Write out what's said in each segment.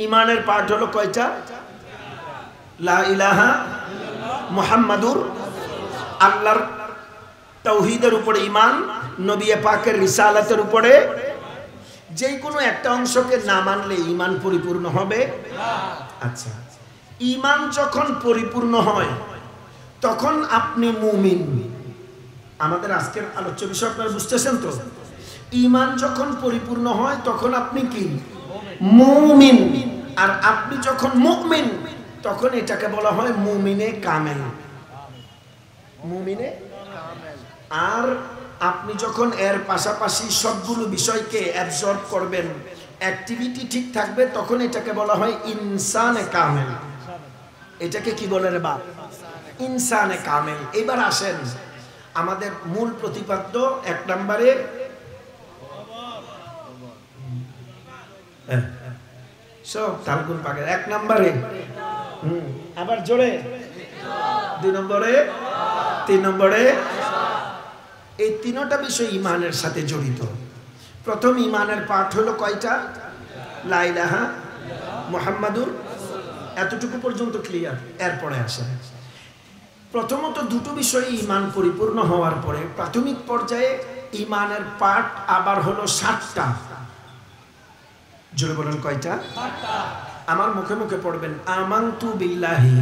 ইমানের পাঠ হলো কয়টা? লা ইলাহা মুহাম্মাদুর, আল্লাহর তাওহীদের উপরে ঈমান, নবী পাকের রিসালাতের উপরে। যে কোনো একটা অংশকে না মানলে ঈমান পরিপূর্ণ হবে না। আচ্ছা, ঈমান যখন পরিপূর্ণ হয় তখন আপনি মুমিন। আমাদের আজকের আলোচ্য বিষয় আপনারা বুঝতেছেন তো? ঈমান যখন পরিপূর্ণ হয় তখন আপনি কি? মুমিন। আর আপনি যখন মুমিন তখন এটাকে বলা হয় মুমিনে কামেল। মুমিনে কামেল। আর আপনি যখন এর পাশাপাশি সবগুলো বিষয়কে অ্যাবজর্ব করবেন, অ্যাক্টিভিটি ঠিক থাকবে, তখন এটাকে বলা হয় ইনসানে কামেল। এটাকে কি বলে রে বাপ? ইনসানে কামেল। এবার আসেন আমাদের মূল প্রতিপাদ্য। 1 নম্বরে সব তালগুন পাকে 1 নম্বরে, আবার জোরে 2 নম্বরে, 3 নম্বরে। এই তিনটা বিষয় ঈমানের সাথে জড়িত। প্রথম ঈমানের পাঠ হলো কয়টা? লা ইলাহা মুহাম্মাদুর, এতটুকু পর্যন্ত ক্লিয়ার। এরপরে আসে প্রথমত দুটো বিষয় ঈমান পরিপূর্ণ হওয়ার পরে প্রাথমিক পর্যায়ে ঈমানের পাঠ আবার হলো 7টা। জোরে বলেন কয়টা? 7টা। আমার মুখে মুখে পড়বেন, আমানতু বিল্লাহি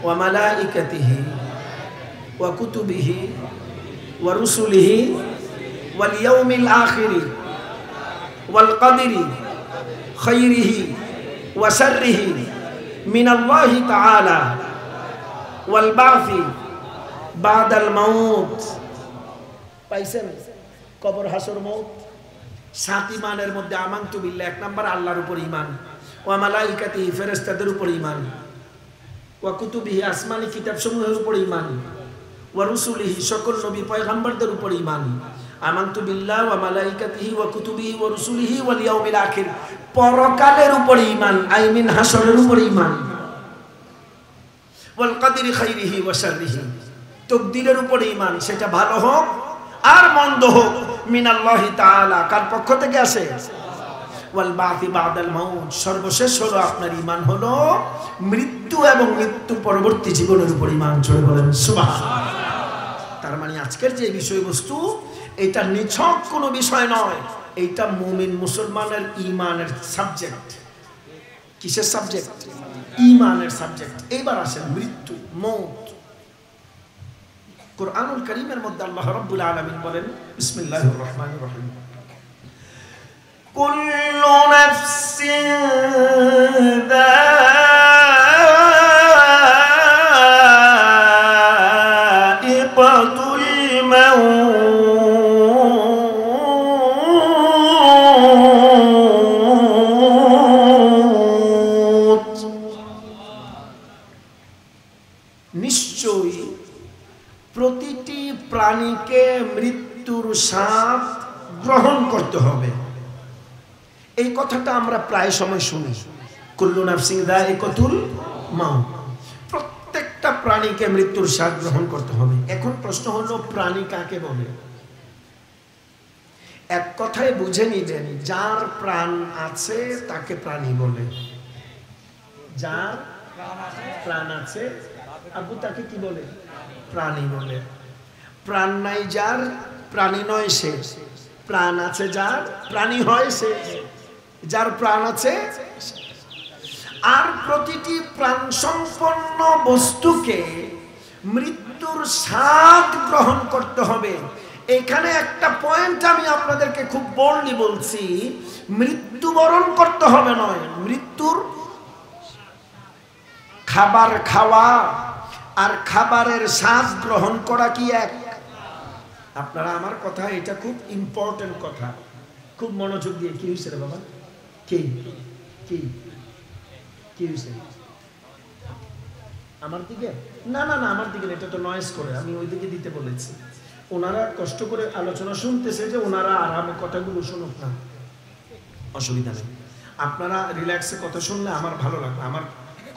ওয়া মালাইকাতিহি ওয়া কুতুবিহি ওয়া রুসুলিহি ওয়াল ইয়াউমিল আখিরি ওয়াল কদরি খাইরিহি ওয়া শাররিহি মিনাল্লাহি তাআলা ওয়াল বাসি বাদাল মাউত। পাইছেন? কবর, হাসর, মউত। 7 ঈমানের মধ্যে আমানতু বিল্লাহ 1 নাম্বার, আল্লাহর উপর ঈমান। ওয়া মালাইকাতিহি, ফেরেশতাদের উপর ঈমান। ওয়া কুতুবিহি, আসমানি কিতাবসমূহের উপর ঈমান। ওয়া রুসুলিহি, সকল নবী পয়গম্বরদের উপর ঈমান। আমানতু বিল্লাহ ওয়া মালাইকাতিহি ওয়া কুতুবিহি ওয়া রুসুলিহি ওয়াল ইয়াউমিল আখির, পরকালের উপর ঈমান, আই মিন হাসরের উপর ঈমান। ওয়াল কদরি খাইরিহি ওয়া শাররিহি, তাকদীরের উপর ঈমান, সেটা ভালো হোক আর মন্দ হোক, মিনাল্লাহি তাআলা, কার পক্ষ থেকে আসে? ওয়াল বাসি বাদাল মাউত, সর্বশেষ হলো আপনার ঈমান হলো মৃত্যু এবং মৃত্যু পরবর্তী জীবনের উপর ঈমান। জোরে বলেন সুবহানাল্লাহ। তার মানে আজকের যে বিষয়বস্তু, এটা নিছক কোনো বিষয় নয়, এইটা মুমিন মুসলমানের ঈমানের সাবজেক্ট। কিসের সাবজেক্ট? ঈমানের সাবজেক্ট। এইবার আসেন মৃত্যু, মউত। কুরআনুল কারীমের মধ্যে আল্লাহ রাব্বুল আলামিন বলেন, বিসমিল্লাহির রহমানির রহিম, কুল্লু নাফসিন যায়িকাতুল মাউত। নিশ্চয়ই প্রতিটি প্রাণীকে মৃত্যুর স্বাদ গ্রহণ করতে হবে। এই কথাটা আমরা প্রায় সময় শুনি, কুল্লু নাফসিন যায়িকাতুল মাউত। প্রত্যেকটা প্রাণীকে মৃত্যুর স্বাদ গ্রহণ করতে হবে। এখন প্রশ্ন হলো, প্রাণী কাকে বলে? এক কথায় বুঝে নিবেন, যার প্রাণ আছে তাকে প্রাণী বলে। যার প্রাণ আছে আবু, তাকে কি বলে? প্রাণী বলে। প্রাণ নাই যার, প্রাণী নয় সে। প্রাণ আছে যার, প্রাণী হয় সে। যার প্রাণ আছে। আর প্রতিটি প্রাণ সম্পন্ন বস্তুকে মৃত্যুর স্বাদ গ্রহণ করতে হবে। এখানে একটা পয়েন্ট আমি আপনাদেরকে খুব বোল্ডলি বলছি, মৃত্যুবরণ করতে হবে নয়, মৃত্যুর খাবার খাওয়া আর খাবারের স্বাদ গ্রহণ করা কি এক? আপনারা আমার কথা, এটা খুব ইম্পর্টেন্ট কথা, খুব মনোযোগ দিয়ে। কি হয়েছে রে বাবা? কি কি কি হয়েছে? আমার দিকে? না না না, আমার দিকে, এটা তো নয়েজ করে, আমি ওই দিকে দিতে বলেছি। ওনারা কষ্ট করে আলোচনা শুনতেছে, যে ওনারা আরামে কথাগুলো শুনুক না, অসুবিধা নেই। আপনারা রিল্যাক্সে কথা শুনলে আমার ভালো লাগবে, আমার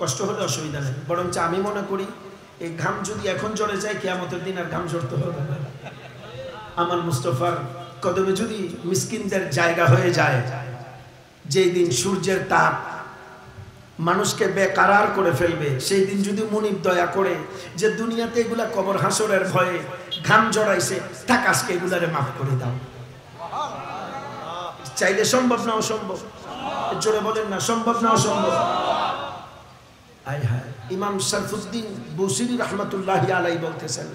কষ্ট হলে অসুবিধা নেই। বরঞ্চ আমি মনে করি এই ঘাম যদি এখন ঝরে যায়, কিয়ামতের দিন আর ঘাম ঝরতে হবে না। আমার মুস্তাফার কদমে যদি মিসকিনদের জায়গা হয়ে যায়, যেই দিন সূর্যের তাপ মানুষকে বেকারার করে ফেলবে, সেই দিন যদি মুনিব দয়া করে যে দুনিয়াতে এগুলা কবর হাসরের ভয়ে ঘাম জড়াইছে, থাক আজকে এগুলারে মাফ করে দাও। চাইলে সম্ভব না অসম্ভব? জোরে বলেন না, সম্ভব না অসম্ভব? আয় হায়, ইমাম শরফুদ্দীন বুসিরি রাহমাতুল্লাহি আলাইহি বলতেছেন,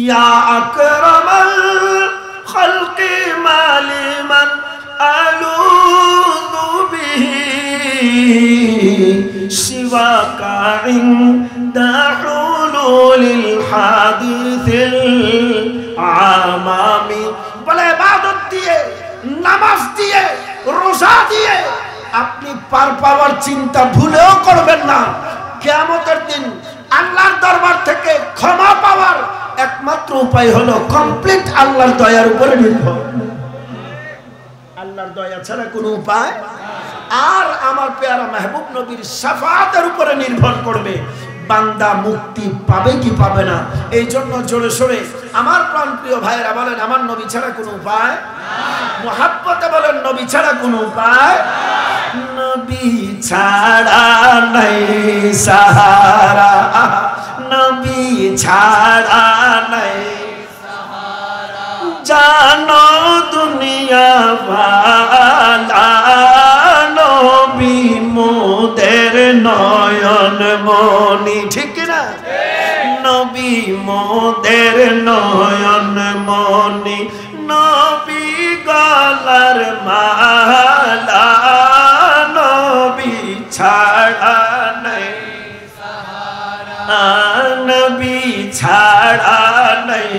ইয়া আকরামাল খালকি মালিমান আলুযু বিহি সিওয়াকা ইনদা হুলুলিল হাদিসিল আমামি। বলে ইবাদত দিয়ে, নামাজ দিয়ে, রোজা দিয়ে আপনি পার পাওয়ার চিন্তা ভুলেও করবেন না। কিয়ামতের দিন আল্লাহর দরবার থেকে ক্ষমা পাওয়ার একমাত্র উপায় হলো কমপ্লিট আল্লাহর দয়ার উপরে নির্ভর। আল্লাহর দয়া ছাড়া কোনো উপায়, আর আমার পেয়ারা মাহবুব নবীর শাফাআতের উপরে নির্ভর করবে বান্দা মুক্তি পাবে কি পাবে না। এই জন্য জোরে সোরে আমার প্রাণপ্রিয় ভাইয়েরা বলেন, আমার নবী ছাড়া কোনো উপায় মুহাব্বতে বলেন, নবী ছাড়া কোনো উপায়, নবী ছাড়া নাই সাহারা, নবী ছাড়া নাই জানো দুনিয়া ভালা, নবী মোদের নয়ন মনি, ঠিক না? নবী মোদের নয়ন মনি, নবী গলার মালা, নবী ছাড়া নাই সাহারা, নবী ছাড়া নাই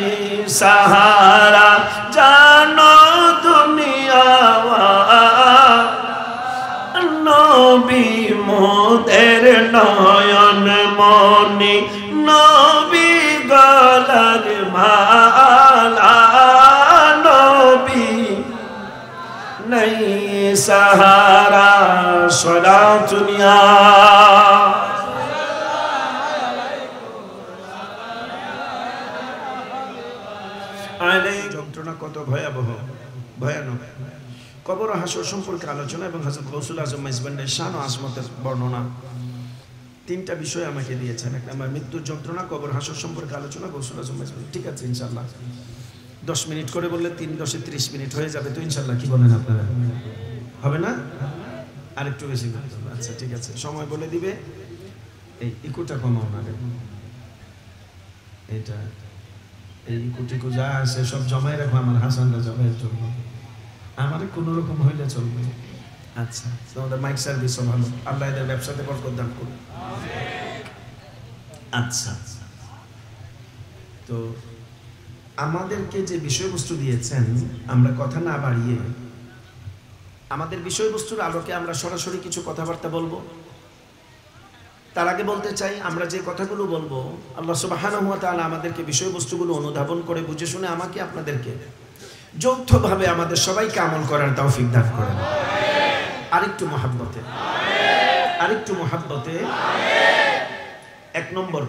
সাহারা জানো দুনিয়া, নবী মোদের নয়ন মনি, নবী গলার মালা, নবী নাই সাহারা। সলাতুনিয়া যন্ত্রণা কত ভয়াবহ, ভয়ানক। কবর হাসর সম্পর্কে আলোচনা এবং হযরত গৌসুল আজম মেজবান্ডের শান ও আজমতের বর্ণনা, তিনটা বিষয় আমাকে দিয়েছেন। এক নম্বর মৃত্যুর যন্ত্রণা, কবর হাসর সম্পর্কে আলোচনা, গৌসুল আজম মেজবান্ড। ঠিক আছে, ইনশাআল্লাহ 10 মিনিট করে বললে 3 10 30 মিনিট হয়ে যাবে তো ইনশাআল্লাহ। কি বলেন আপনারা? হবে না? আরেকটু বেশি? আচ্ছা ঠিক আছে, সময় বলে দিবে। এই ইকুটা কমাও না, এটা এই ইকুটিকু যা আছে সব জমাই রাখো আমার হাসানরা জমায়ের জন্য, আমার কোনো রকম হইলে চলবে। আচ্ছা, তোমাদের মাইক সার্ভিসও ভালো, আল্লাহ এদের ব্যবসাতে বরকত দান করুন। আচ্ছা, তো আমাদেরকে যে বিষয়বস্তু দিয়েছেন, আমরা কথা না বাড়িয়ে আমাদের বিষয়বস্তুর আলোকে আমরা সরাসরি কিছু কথাবার্তা বলবো। তার আগে বলতে চাই, আমরা যে কথাগুলো বলবো আল্লাহ সুবহানাহু ওয়া তাআলা আমাদেরকে বিষয়বস্তুগুলো অনুধাবন করে বুঝে শুনে আমাকে আপনাদেরকে যৌথভাবে আমাদের সবাইকে আমল করার তৌফিক দান করেন। আরেকটু মহাব্বতে, আরেকটু মহাব্বতে। 1 নম্বর,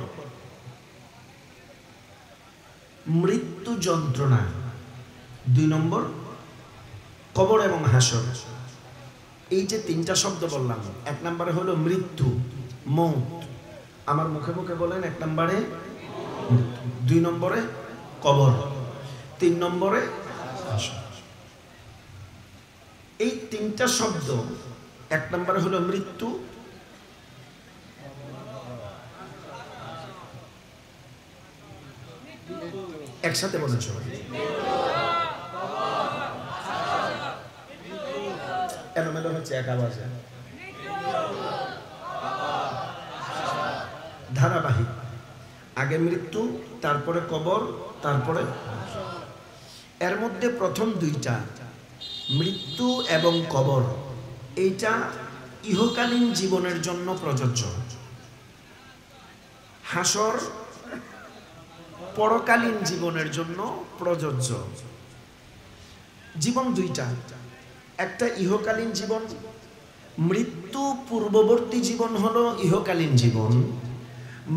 মৃত্যু যন্ত্রণা। 2 নম্বর, কবর এবং হাসর। এই যে 3টা শব্দ বললাম, 1 নম্বরে হলো মৃত্যু, মৌত। আমার মুখে মুখে বলেন, 1 নম্বরে 2 নম্বরে কবর, 3 নম্বরে হাসর। এই 3টা শব্দ, 1 নম্বরে হলো মৃত্যু, একসাথে বলেন সবাই, এলোমেলো হচ্ছে, এক আওয়াজে, ধারাবাহিক। আগে মৃত্যু, তারপরে কবর, তারপরে এর মধ্যে প্রথম 2টা মৃত্যু এবং কবর, এইটা ইহকালীন জীবনের জন্য প্রযোজ্য। হাসর পরকালীন জীবনের জন্য প্রযোজ্য। জীবন 2টা, একটা ইহকালীন জীবন, মৃত্যু পূর্ববর্তী জীবন হলো ইহকালীন জীবন,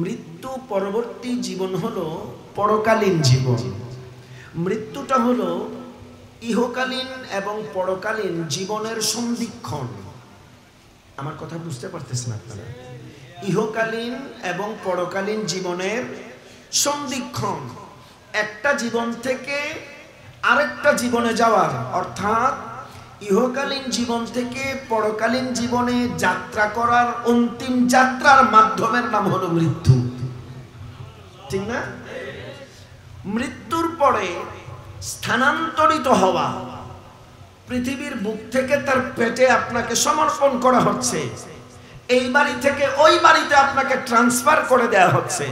মৃত্যু পরবর্তী জীবন হলো পরকালীন জীবন। মৃত্যুটা হলো ইহকালীন এবং পরকালীন জীবনের সন্ধিক্ষণ। আমার কথা বুঝতে পারতেছেন আপনারা? ইহকালীন এবং পরকালীন জীবনের সন্ধিক্ষণ, একটা জীবন থেকে আরেকটা জীবনে যাওয়ার, অর্থাৎ ইহকালীন জীবন থেকে পরকালীন জীবনে যাত্রা করার অন্তিম যাত্রার মাধ্যমের নাম হলো মৃত্যু, ঠিক না? মৃত্যুর পরে স্থানান্তরিত হওয়া, পৃথিবীর বুক থেকে তার পেটে আপনাকে সমর্পণ করা হচ্ছে, এই বাড়ি থেকে ওই বাড়িতে আপনাকে ট্রান্সফার করে দেওয়া হচ্ছে।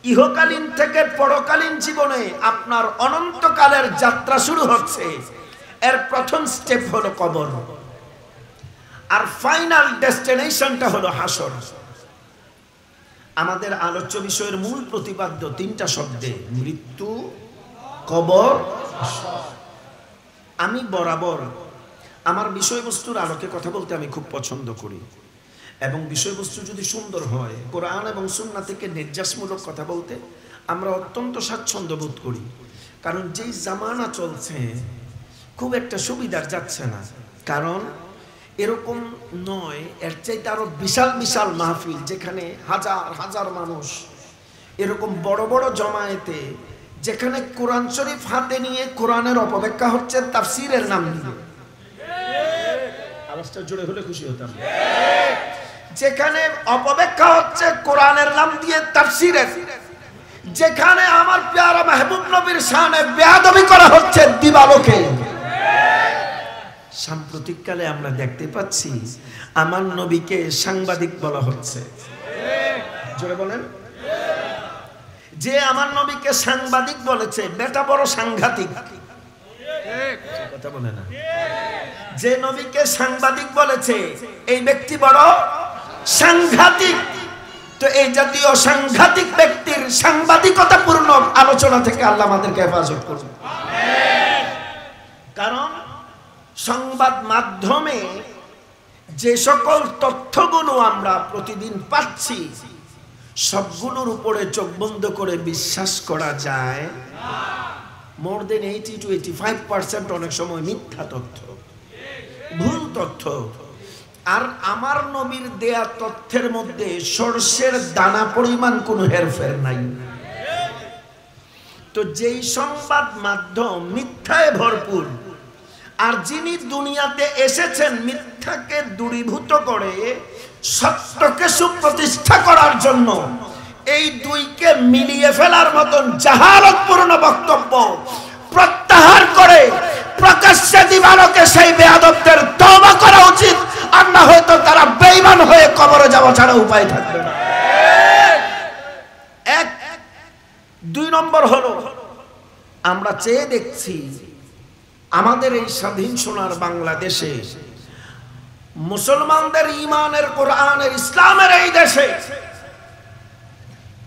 ইহকালীন থেকে পরকালীন জীবনে আপনার অনন্তকালের যাত্রা শুরু হচ্ছে। এর প্রথম স্টেপ হলো কবর, আর ফাইনাল ডেস্টিনেশনটা হলো হাসর। আমাদের আলোচ্য বিষয়ের মূল প্রতিপাদ্য তিনটা শব্দে, মৃত্যু, কবর, হাসর। আমি বরাবর আমার বিষয়বস্তুর আলোকে কথা বলতে আমি খুব পছন্দ করি, এবং বিষয়বস্তু যদি সুন্দর হয়, কোরআন এবং সুন্নাহ থেকে নির্যাসমূলক কথা বলতে আমরা অত্যন্ত স্বাচ্ছন্দ্য বোধ করি। কারণ যেই জামানা চলছে খুব একটা সুবিধার যাচ্ছে না। কারণ এরকম নয়, এর চাইতে আরো বিশাল বিশাল মাহফিল, যেখানে হাজার হাজার মানুষ এরকম বড় বড় জমায়েতে, যেখানে কোরআন শরীফ হাতে নিয়ে কোরআনের অপব্যাখ্যা হচ্ছে তাফসীরের নাম দিয়ে। আওয়াজটা জোরে হলে খুশি হতাম। যেখানে অপব্যাখ্যা হচ্ছে কোরআনের নাম দিয়ে তাফসীরের, যেখানে আমার প্যারা মাহবুব নবীর শানে বেয়াদবি করা হচ্ছে দিবালোকে। সাম্প্রতিককালে আমরা দেখতে পাচ্ছি আমার নবীকে সাংবাদিক বলা হচ্ছে। জোরে বলেন। যে আমার নবীকে সাংবাদিক বলেছে, বেটা বড় সাংঘাতিক, কথা বলে না। যে নবীকে সাংবাদিক বলেছে এই ব্যক্তি বড় সাংঘাতিক। তো এই জাতীয় সাংঘাতিক ব্যক্তির সাংবাদিকতা পূর্ণ আলোচনা থেকে আল্লাহ আমাদেরকে হেফাজত করুন। কারণ সংবাদ মাধ্যমে যে সকল তথ্যগুলো আমরা প্রতিদিন পাচ্ছি, সবগুলোর উপরে চোখ বন্ধ করে বিশ্বাস করা যায়। মোর দেন 80 to 85% অনেক সময় মিথ্যা তথ্য, ভুল তথ্য। আর আমার নবীর দেয়া তথ্যের মধ্যে সরষের দানা পরিমাণ কোনো হেরফের নাই। তো যেই সংবাদ মাধ্যম মিথ্যায় ভরপুর, আর যিনি দুনিয়াতে এসেছেন মিথ্যাকে দূরীভূত করে সত্যকে সুপ্রতিষ্ঠা করার জন্য, এই দুইকে মিলিয়ে ফেলার মতন জাহালতপূর্ণ বক্তব্য প্রত্যাহার করে প্রকাশ্যে দিবালোকে সেই বেয়াদবদের তওবা করা উচিত। আর না হয়তো তারা বেঈমান হয়ে কবরে যাওয়া ছাড়া উপায় থাকবে না। এক। দুই নম্বর হলো, আমরা চেয়ে দেখছি আমাদের এই স্বাধীন সোনার বাংলাদেশে, মুসলমানদের ঈমানের, কোরআনের, ইসলামের এই দেশে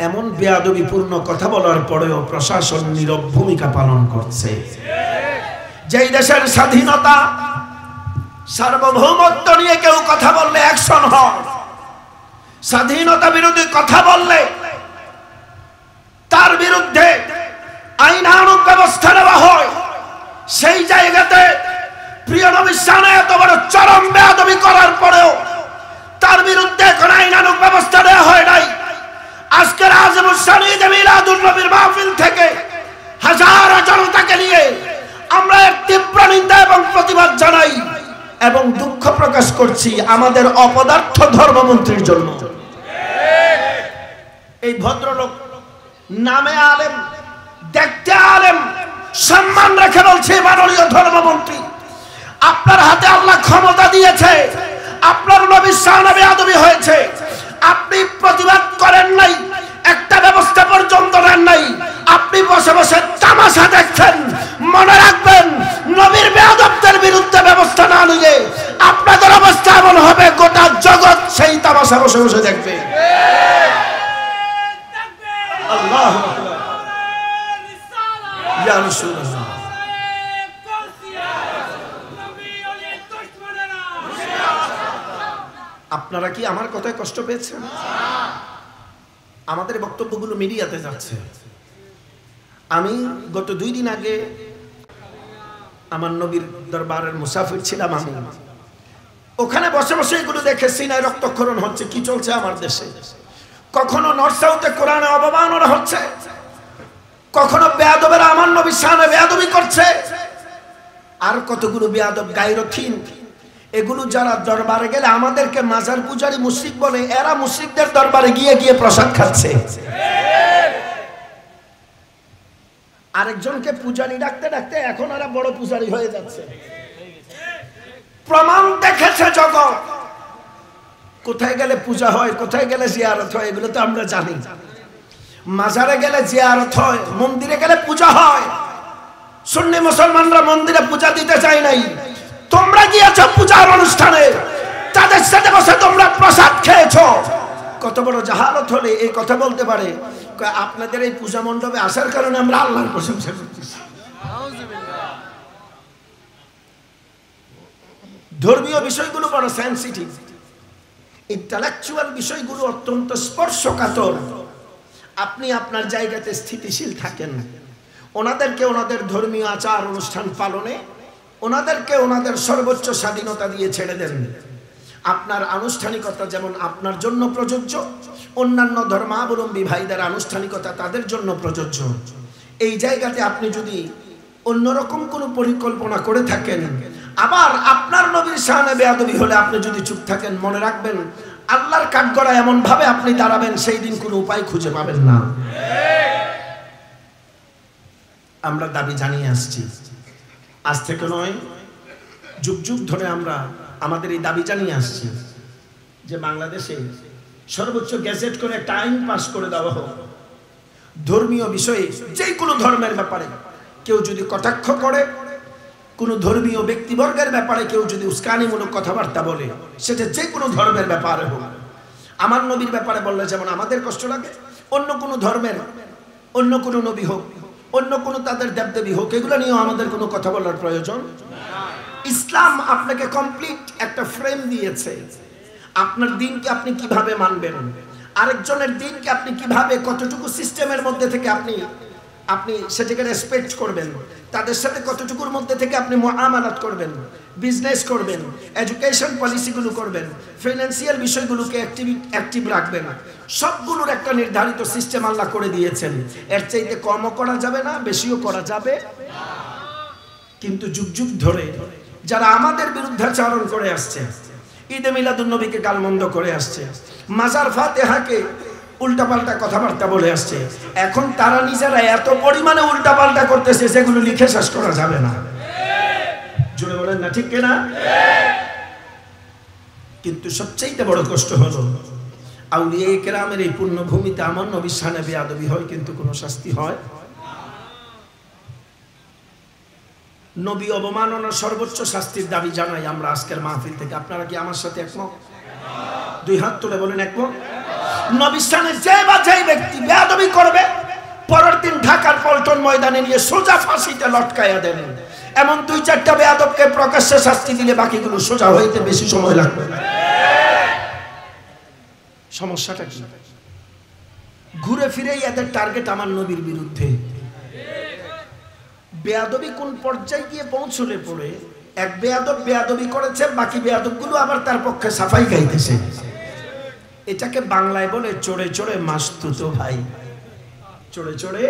এমন বেয়াদবিপূর্ণ কথা বলার পরেও প্রশাসন নীরব ভূমিকা পালন করছে। যেই দেশের স্বাধীনতা, সার্বভৌমত্ব নিয়ে কেউ কথা বললে অ্যাকশন হয়, স্বাধীনতা বিরোধী কথা বললে তার বিরুদ্ধে আইনানুগ ব্যবস্থা নেওয়া হয়, সেই জায়গাতে প্রিয় নবীর শানে এত বড় চরম বেয়াদবি করার পরেও তার বিরুদ্ধে কোন আইনানুগ ব্যবস্থা নেওয়া হয় নাই। আজকের আজমুস শানী মিলাদুন নবীর মাহফিল থেকে হাজার জনতাকে নিয়ে আমরা এক তীব্র নিন্দা এবং প্রতিবাদ জানাই এবং দুঃখ প্রকাশ করছি আমাদের অপদার্থ ধর্মমন্ত্রীর জন্য। এই ভদ্রলোক নামে আলেম, দেখতে আলেম, সম্মান রেখে বলছে মাননীয় ধর্মমন্ত্রী, আপনার হাতে আল্লাহ ক্ষমতা দিয়েছে, আপনার নবীর শানে বেয়াদবি হয়েছে, আপনি প্রতিবাদ করেন নাই, একটা ব্যবস্থা পর্যন্ত নেন নাই, আপনি বসে বসে তামাশা দেখছেন। মনে রাখবেন, নবীর বেয়াদবদের বিরুদ্ধে ব্যবস্থা না নিলে আপনাদের অবস্থা এমন হবে গোটা জগৎ সেই তামাশা বসে বসে দেখবে। আল্লাহু আকবার। ইয়া রাসূলুল্লাহ। আপনারা কি আমার কথায় কষ্ট পেয়েছেন? আমাদের বক্তব্যগুলো মিডিয়াতে যাচ্ছে। আমি গত 2 দিন আগে আমার নবীর দরবারের মুসাফির ছিলাম আমি, ওখানে বসে বসে এগুলো দেখে সিনায় রক্তক্ষরণ হচ্ছে, কি চলছে আমার দেশে। কখনো নর্থ সাউথে কোরআনে অবমাননা হচ্ছে, কখনো বেয়াদবেরা আমার নবীর শানে বেয়াদবি করছে, আর কতগুলো বেয়াদব গায়রথিন, এগুলো যারা দরবারে গেলে আমাদেরকে মাজার পূজারি মুশরিক বলে, এরা মুশরিকদের দরবারে গিয়ে গিয়ে প্রসাদ খাচ্ছে। আরেকজনকে পূজারি ডাকতে ডাকতে এখন এরা বড় পূজারি হয়ে যাচ্ছে। প্রমাণ দেখেছে জগৎ। কোথায় গেলে পূজা হয়, কোথায় গেলে জিয়ারত হয়, এগুলো তো আমরা জানি। মাজারে গেলে জিয়ারত হয়, মন্দিরে গেলে পূজা হয়। সুন্নি মুসলমানরা মন্দিরে পূজা দিতে চায় নাই, তোমরা গিয়েছো পূজার অনুষ্ঠানে, তাদের সাথে বসে তোমরা প্রসাদ খেয়েছো। কত বড় জাহালত হলে এই কথা বলতে পারে, আপনাদের এই পূজা মণ্ডপে আসার কারণে আমরা আল্লাহর প্রশংসা করতেছি। ধর্মীয় বিষয়গুলো বড় সেনসিটিভ, ইন্টেলেকচুয়াল বিষয়গুলো অত্যন্ত স্পর্শকাতর। আপনি আপনার জায়গাতে স্থিতিশীল থাকেন, ওনাদেরকে ওনাদের ধর্মীয় আচার অনুষ্ঠান পালনে ওনাদেরকে ওনাদের সর্বোচ্চ স্বাধীনতা দিয়ে ছেড়ে দেন। আপনার আনুষ্ঠানিকতা যেমন আপনার জন্য প্রযোজ্য, অন্যান্য ধর্মাবলম্বী ভাইদের আনুষ্ঠানিকতা তাদের জন্য প্রযোজ্য। এই জায়গাতে আপনি যদি অন্যরকম কোনো পরিকল্পনা করে থাকেন, আবার আপনার নবীর শানে বেয়াদবি হলে আপনি যদি চুপ থাকেন, মনে রাখবেন আল্লাহর কাঠগড়ায় এমন ভাবে আপনি দাঁড়াবেন, সেই দিন কোনো উপায় খুঁজে পাবেন না। আমরা দাবি জানিয়ে আসছি, আজ থেকে নয়, যুগ যুগ ধরে আমরা আমাদের এই দাবি জানিয়ে আসছি যে বাংলাদেশে সর্বোচ্চ গেজেট করে একটা আইন পাস করে দেওয়া হোক, ধর্মীয় বিষয়ে যে কোনো ধর্মের ব্যাপারে কেউ যদি কটাক্ষ করে, কোনো ধর্মীয় ব্যক্তিবর্গের ব্যাপারে কেউ যদি উস্কানিমূলক কথাবার্তা বলে, সেটা যে কোনো ধর্মের ব্যাপারে হোক, আমার নবীর ব্যাপারে বললে যেমন আমাদের কষ্ট লাগে, অন্য কোনো ধর্মের অন্য কোনো নবী হোক, অন্য কোনো তাদের দেবদেবী হোক, এগুলো নিয়েও আমাদের কোনো কথা বলার প্রয়োজন। ইসলাম আপনাকে কমপ্লিট একটা ফ্রেম দিয়েছে, আপনার দিনকে আপনি কিভাবে মানবেন, আরেকজনের দিনকে আপনি কিভাবে কতটুকু সিস্টেমের মধ্যে থেকে আপনি সেটাকে রেসপেক্ট করবেন, তাদের সাথে কতটুকুর মধ্যে থেকে আপনি মুআমালাত করবেন, বিজনেস করবেন, এডুকেশন পলিসিগুলো করবেন, ফাইন্যান্সিয়াল বিষয়গুলোকে অ্যাক্টিভ রাখবেন, সবগুলোর একটা নির্ধারিত সিস্টেম আল্লাহ করে দিয়েছেন। এর চাইতে কমও করা যাবে না, বেশিও করা যাবে। কিন্তু যুগ যুগ ধরে যারা আমাদের বিরুদ্ধাচরণ করে আসছে, ঈদে মিলাদুন নবীকে গালমন্দ করে আসছে, মাজার ফাতেহাকে উল্টাপাল্টা কথাবার্তা বলে আসছে, এখন তারা নিজেরা এত পরিমাণে উল্টাপাল্টা করতেছে যেগুলো লিখে শেষ করা যাবে না। জোরে বলেন না ঠিক কিনা? কিন্তু সবচেয়ে বড় কষ্ট হলো আউলিয়া কেরামের এই পুণ্যভূমিতে আমার নবীর শানে বেয়াদবি হয় কিন্তু কোনো শাস্তি হয়। নবী অবমাননার সর্বোচ্চ শাস্তির দাবি জানাই আমরা আজকের মাহফিল থেকে। আপনারা কি আমার সাথে একমত? দুই হাত তুলে বলেন একমত। নবীর শানে যে বা যেই ব্যক্তি বেয়াদবি করবে, পরের দিন ঢাকার পল্টন ময়দানে নিয়ে সোজা ফাঁসিতে লটকাইয়া দেন। এমন দুই চারটা বেয়াদবকে প্রকাশ্যে শাস্তি দিলে বাকিগুলো সোজা হইতে বেশি সময় লাগবে না। সমস্যাটা কি? ঘুরে ফিরে এদের টার্গেট আমার নবীর বিরুদ্ধে। বেয়াদবি কোন পর্যায়ে গিয়ে পৌঁছলে পড়ে এক বেয়াদব বেয়াদবি করেছে, বাকি বেয়াদবগুলো আবার তার পক্ষে সাফাই গাইতেছে। এটাকে বাংলায় বলে চড়ে চড়ে মাসতুতো ভাই। চড়ে চড়ে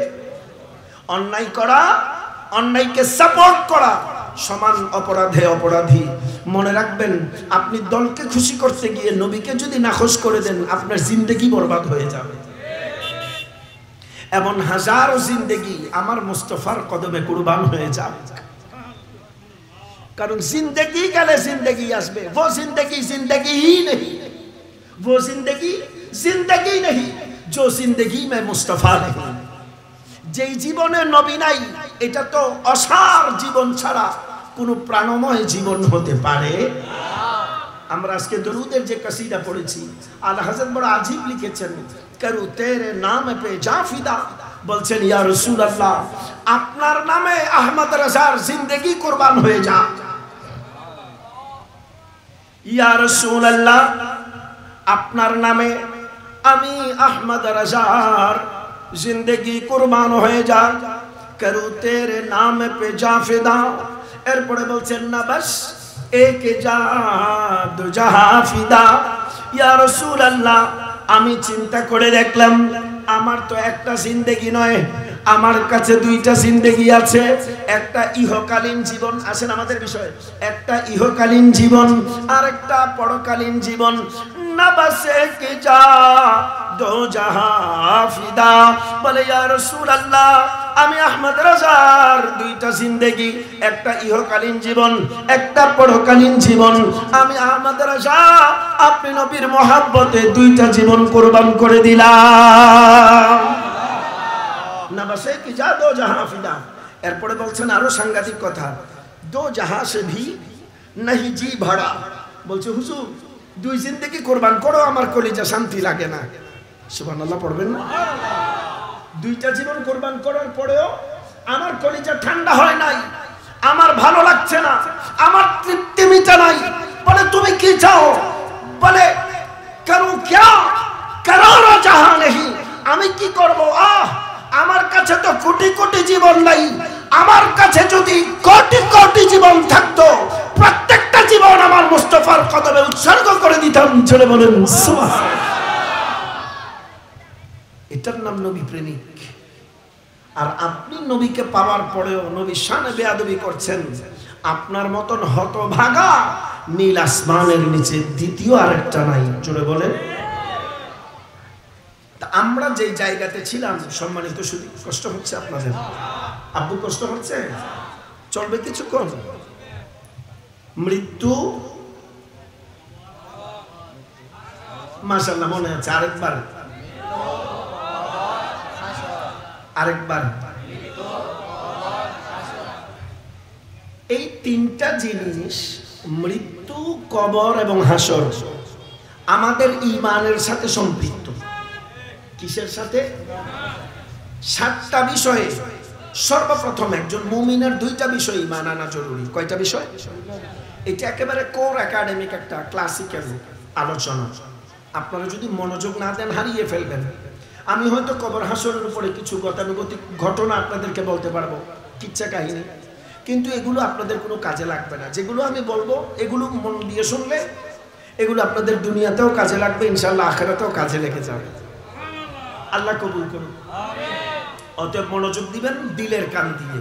অন্যায় করা, অন্যায়কে সাপোর্ট করা, সমান অপরাধে অপরাধী। মনে রাখবেন, আপনি দলকে খুশি করতে গিয়ে নবীকে যদি নাখোশ করে দেন, আপনার জিন্দেগি বরবাদ হয়ে যাবে। এমন হাজারো জিন্দেগি আমার মুস্তাফার কদমে কুরবান হয়ে যাবে। কারণ জিন্দেগি গেলে জিন্দেগি আসবে। वो जिंदगी जिंदगी ही नहीं, वो जिंदगी जिंदगी नहीं जो जिंदगी में मुस्तफा नहीं। যেই জীবনে নবী নাই, এটা তো অসার জীবন ছাড়া কোনো প্রাণময় জীবন হতে পারে। আমরা আজকে দরুদের যে কাসিদা পড়েছি, আলা হযরত বড় আজীব লিখেছেন, করু তেরে নাম পে জাফিদা। বলছেন ইয়া রাসূলুল্লাহ, আপনার নামে আহমদ রাজার জিন্দেগি কুরবান হয়ে যা। ইয়া রাসূলুল্লাহ, আপনার নামে আমি আহমদ রাজার জিন্দেগি কুরবান হয়ে যা। করু তেরে নাম পে জাফিদা, এরপরে বলছেন না বাস এক যা দু জাহা ফিদা ইয়া রাসূলুল্লাহ আমি চিন্তা করে দেখলাম আমার তো একটা জিন্দেগি নয়, আমার কাছে দুইটা জিন্দেগি আছে। একটা ইহকালীন জীবন, আসেন আমাদের বিষয়, একটা ইহকালীন জীবন আর একটা পরকালীন জীবন। না বাসে কে যা দো জাহা ফিদা, বলে ইয়া রাসূলুল্লাহ আমি আহমদ রাজার দুইটা জিন্দেগি, একটা ইহকালীন জীবন একটা পরকালীন জীবন। আমি আহমদ রাজা আপনি নবীর মহব্বতে দুইটা জীবন কুরবান করে দিলাম। না বাসে কি যা দো জাহা ফিদা। এরপরে বলছেন আরো সাংঘাতিক কথা, দো জাহা সে ভি নাহি জি ভাড়া। বলছে হুজুর দুই জিন্দেগি কুরবান করো, আমার কলিজা শান্তি লাগে না। সুবহানাল্লাহ পড়বেন না? দুইটা জীবন কুরবান করার পরেও আমার কলিজা ঠান্ডা হয় নাই, আমার ভালো লাগছে না, আমার তৃপ্তি মিটা নাই। বলে তুমি কি চাও? বলে করু क्या करार जहां नहीं, আমি কি করব? আমার কাছে তো কোটি কোটি জীবন নাই, আমার কাছে যদি কোটি কোটি জীবন থাকতো প্রত্যেকটা জীবন আমার মুস্তাফার কদমে উৎসর্গ করে দিতাম। ছেড়ে বলেন সুবহানাল্লাহ। এটার নাম নবী প্রেমিক। আর আপনি নবীকে পাওয়ার পরেও নবীর শানে বেয়াদবি করছেন, আপনার মতন হতভাগা নীল আসমানের নিচে দ্বিতীয় আরেকটা নাই। জোরে বলেন। আমরা যে জায়গাতে ছিলাম সম্মানিত শুধু কষ্ট হচ্ছে আপনাদের? আব্বু কষ্ট হচ্ছে? চলবে কিছুক্ষণ। মৃত্যু মাশাআল্লাহ মনে আছে, আরেকবার আরেকবার। এই তিনটা জিনিস মৃত্যু, কবর এবং হাসর আমাদের ঈমানের সাথে সম্পৃক্ত। কিসের সাথে? সাতটা বিষয়ে। সর্বপ্রথম একজন মুমিনের দুইটা বিষয় ঈমান আনা জরুরি। কয়টা বিষয়? এটা একেবারে কোর একাডেমিক একটা ক্লাসিক্যাল আলোচনা। আপনারা যদি মনোযোগ না দেন হারিয়ে ফেলবেন। আমি হয়তো কবর হাসরের উপরে কিছু গতানুগতিক ঘটনা আপনাদেরকে বলতে পারবো, কিচ্ছা কাহিনী, কিন্তু এগুলো আপনাদের কোনো কাজে লাগবে না। যেগুলো আমি বলবো এগুলো মন দিয়ে শুনলে এগুলো আপনাদের দুনিয়াতেও কাজে লাগবে, ইনশাআল্লাহ আখিরাতেও কাজে লেগে যাবে। আল্লাহ কবুল করুন। অতএব মনোযোগ দিবেন দিলের কান দিয়ে।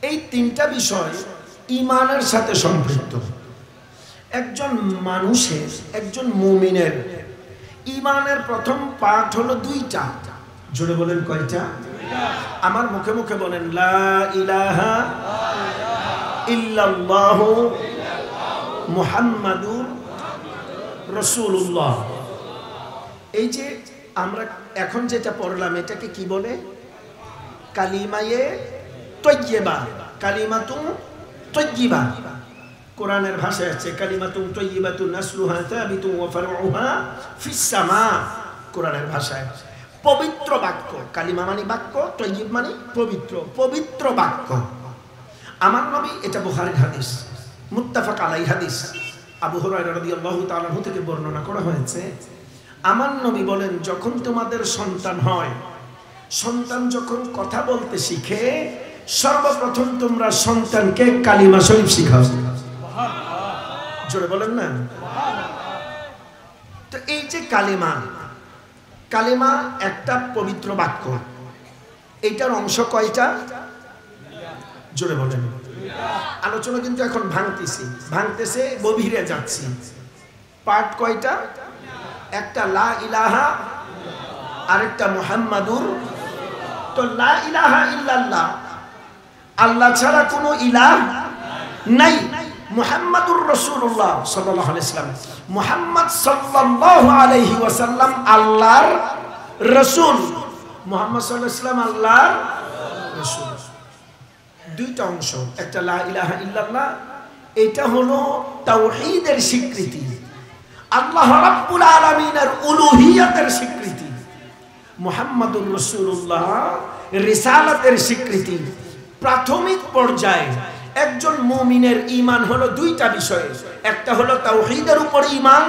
এই তিনটা বিষয় ঈমানের সাথে সম্পৃক্ত। একজন মানুষের, একজন মুমিনের ঈমানের প্রথম পার্ট হলো দুইটা। জোরে বলেন কয়টা? আমার মুখে মুখে বলেন লা ইলাহা ইল্লাল্লাহু মুহাম্মাদুর রাসূলুল্লাহ। এই যে আমরা এখন যেটা পড়লাম এটাকে কি বলে? কালিমায়ে তাইয়্যিবা, কালিমাতুন তাইয়্যিবা। কোরআনের ভাষায় আছে কালিমাতুন তাইয়্যিবাতুন নাসলুহা সাবিতুন ওয়া ফারউহা ফিস সামা। কোরআনের ভাষায় পবিত্র বাক্য। কালিমা মানে বাক্য, তাইয়্যিব মানে পবিত্র, পবিত্র বাক্য। আমার নবী, এটা বুখারীর হাদিস, মুত্তাফাক আলাইহি হাদিস, আবু হুরায়রা রাদিয়াল্লাহু তাআলা থেকে বর্ণনা করা হয়েছে। আমার নবী বলেন যখন তোমাদের সন্তান হয়, সন্তান যখন কথা বলতে শিখে, সর্বপ্রথম তোমরা সন্তানকে কালিমা শরীফ শিখাও। জোরে বলেন না? তো এই যে কালিমা, কালিমা একটা পবিত্র বাক্য। এইটার অংশ কয়টা? জোরে বলেন। আলোচনা কিন্তু এখন ভাঙতেছে, গভীরে যাচ্ছি। পার্ট কয়টা? একটা লা ইলাহা, আরেকটা মুহাম্মাদুর। তো লা ইলাহা ইল্লাল্লাহ, আল্লাহ ছাড়া কোনো ইলাহ নাই। মুহাম্মাদুর রাসূলুল্লাহ সাল্লাল্লাহু আলাইহি ওয়াসাল্লাম, মুহাম্মদ সাল্লাল্লাহু আলাইহি ওয়াসাল্লাম আল্লাহর রাসূল। মুহাম্মদ সাল্লাল্লাহু আলাইহি ওয়াসাল্লাম আল্লাহর রাসূল। দুইটা অংশ, একটা লা ইলাহা ইল্লাল্লাহ, এটা হলো তাওহীদের স্বীকৃতি, আল্লাহ রাব্বুল আলামিনের উলুহিয়তের স্বীকৃতি। মুহাম্মাদুর রাসূলুল্লাহ রিসালাতের স্বীকৃতি। প্রাথমিক পর্যায়ে একজন মুমিনের ঈমান হলো দুইটা বিষয়, একটা হলো তাওহীদের উপর ঈমান,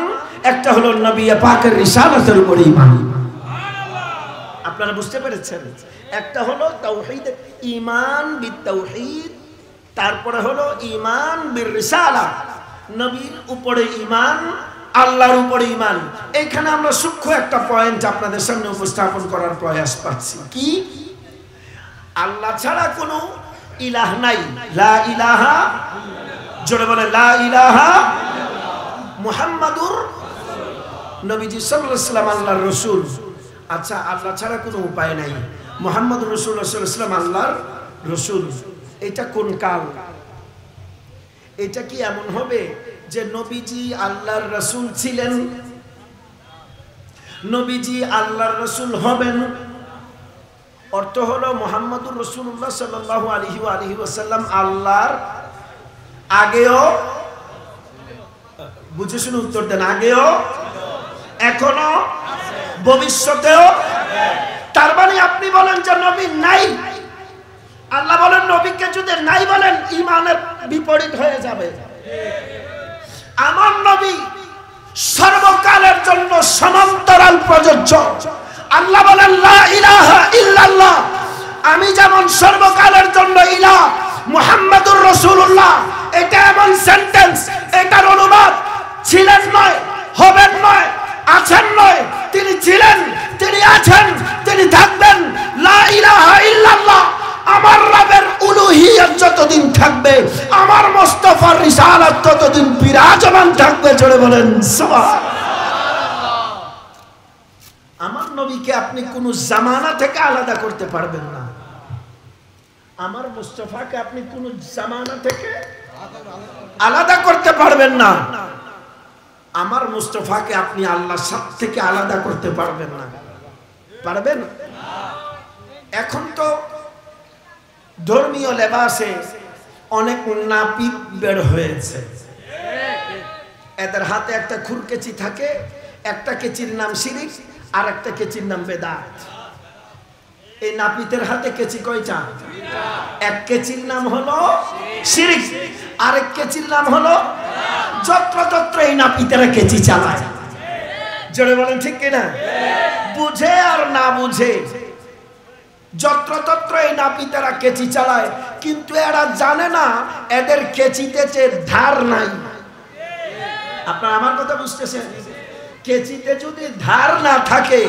একটা হলো নবী পাকের রিসালাতের উপর ঈমান। আপনারা বুঝতে পেরেছেন? একটা হলো তাওহীদ, ঈমান বিত তাওহীদ, তারপরে হলো ঈমান বির রিসালা, নবীর উপরে ঈমান, আল্লাহর উপরে ঈমান। এখানে আমরা সূক্ষ্ম একটা পয়েন্ট আপনাদের সামনে উপস্থাপন করার প্রয়াস পাচ্ছি। কি? আল্লাহ ছাড়া কোনো ইলাহ নাই। লা ইলাহা, জোরে বলে লা ইলাহা মুহাম্মাদুর নবীজি সাল্লাল্লাহু আলাইহি ওয়াসাল্লাম আল্লাহর রাসূল। আচ্ছা, আল্লাহ ছাড়া কোনো উপায় নাই, মুহাম্মদুর রাসূলুল্লাহ সাল্লাল্লাহু আলাইহি ওয়াসাল্লাম আল্লাহর রাসূল। এটা কোন কাল? এটা কি এমন হবে যে নবীজি আল্লাহর রাসূল ছিলেন, নবীজি আল্লাহর রাসূল হবেন? অর্থ হলো মুহাম্মদুর রাসূলুল্লাহ সাল্লাল্লাহু আলাইহি ওয়াসাল্লাম আল্লাহর আগেও, বুঝে শুনে উত্তর দেন, আগেও, এখনো, ভবিষ্যতেও। তার মানে আপনি বলেন যে নবী নাই। আল্লাহ বলেন নবীকে যদি নাই বলেন ঈমানের বিপরীত হয়ে যাবে। আমার নবী সর্বকালের জন্য সমান্তরাল প্রযোজ্য। আল্লাহ বলেন লা ইলাহা ইল্লাল্লাহ, আমি যেমন সর্বকালের জন্য ইলাহ, মুহাম্মাদুর রাসূলুল্লাহ এটা এমন সেন্টেন্স, এটার অনুবাদ ছিলেন নয়, হবেন নয়, আছেন নয়। তিনি ছিলেন, তিনি আছেন, তিনি থাকবেন। লা ইলাহা ইল্লাল্লাহ, আমার রবের উলুহিয়ত যতদিন থাকবে, আমার মুস্তাফার রিসালাত ততদিন বিরাজমান থাকবে। জোরে বলেন সুবহানাল্লাহ। আমার নবীকে আপনি কোন জামানা থেকে আলাদা করতে পারবেন না। আমার মুস্তাফাকে আপনি কোন জামানা থেকে আলাদা করতে পারবেন না। আমার মুস্তাফাকে আপনি আল্লাহর সাথে থেকে আলাদা করতে পারবেন না। পারবেন? এখন তো ধর্মীয় লেবাসে অনেক নাপিত বের হয়েছে। এদের হাতে একটা খুরকেচি থাকে, একটা কেচির নাম শিরিক আর একটা কেচির নাম বেদাত। এই নাপিতের হাতে কেচি কয়টা? এক কেচির নাম হলো শিরিক, আরেক কেচির নাম হলো যত্রতত্র। এই নাপিতেরা কেচি চালায়। জোরে বলেন ঠিক কিনা? বুঝে আর না বুঝে যত্রতত্র এই নাপিতেরা কেচি চালায়, কিন্তু এরা জানে না এদের কেচিতে যে ধার নাই। আপনারা আমার কথা বুঝতেছেন? কেচিতে যদি ধার না থাকে,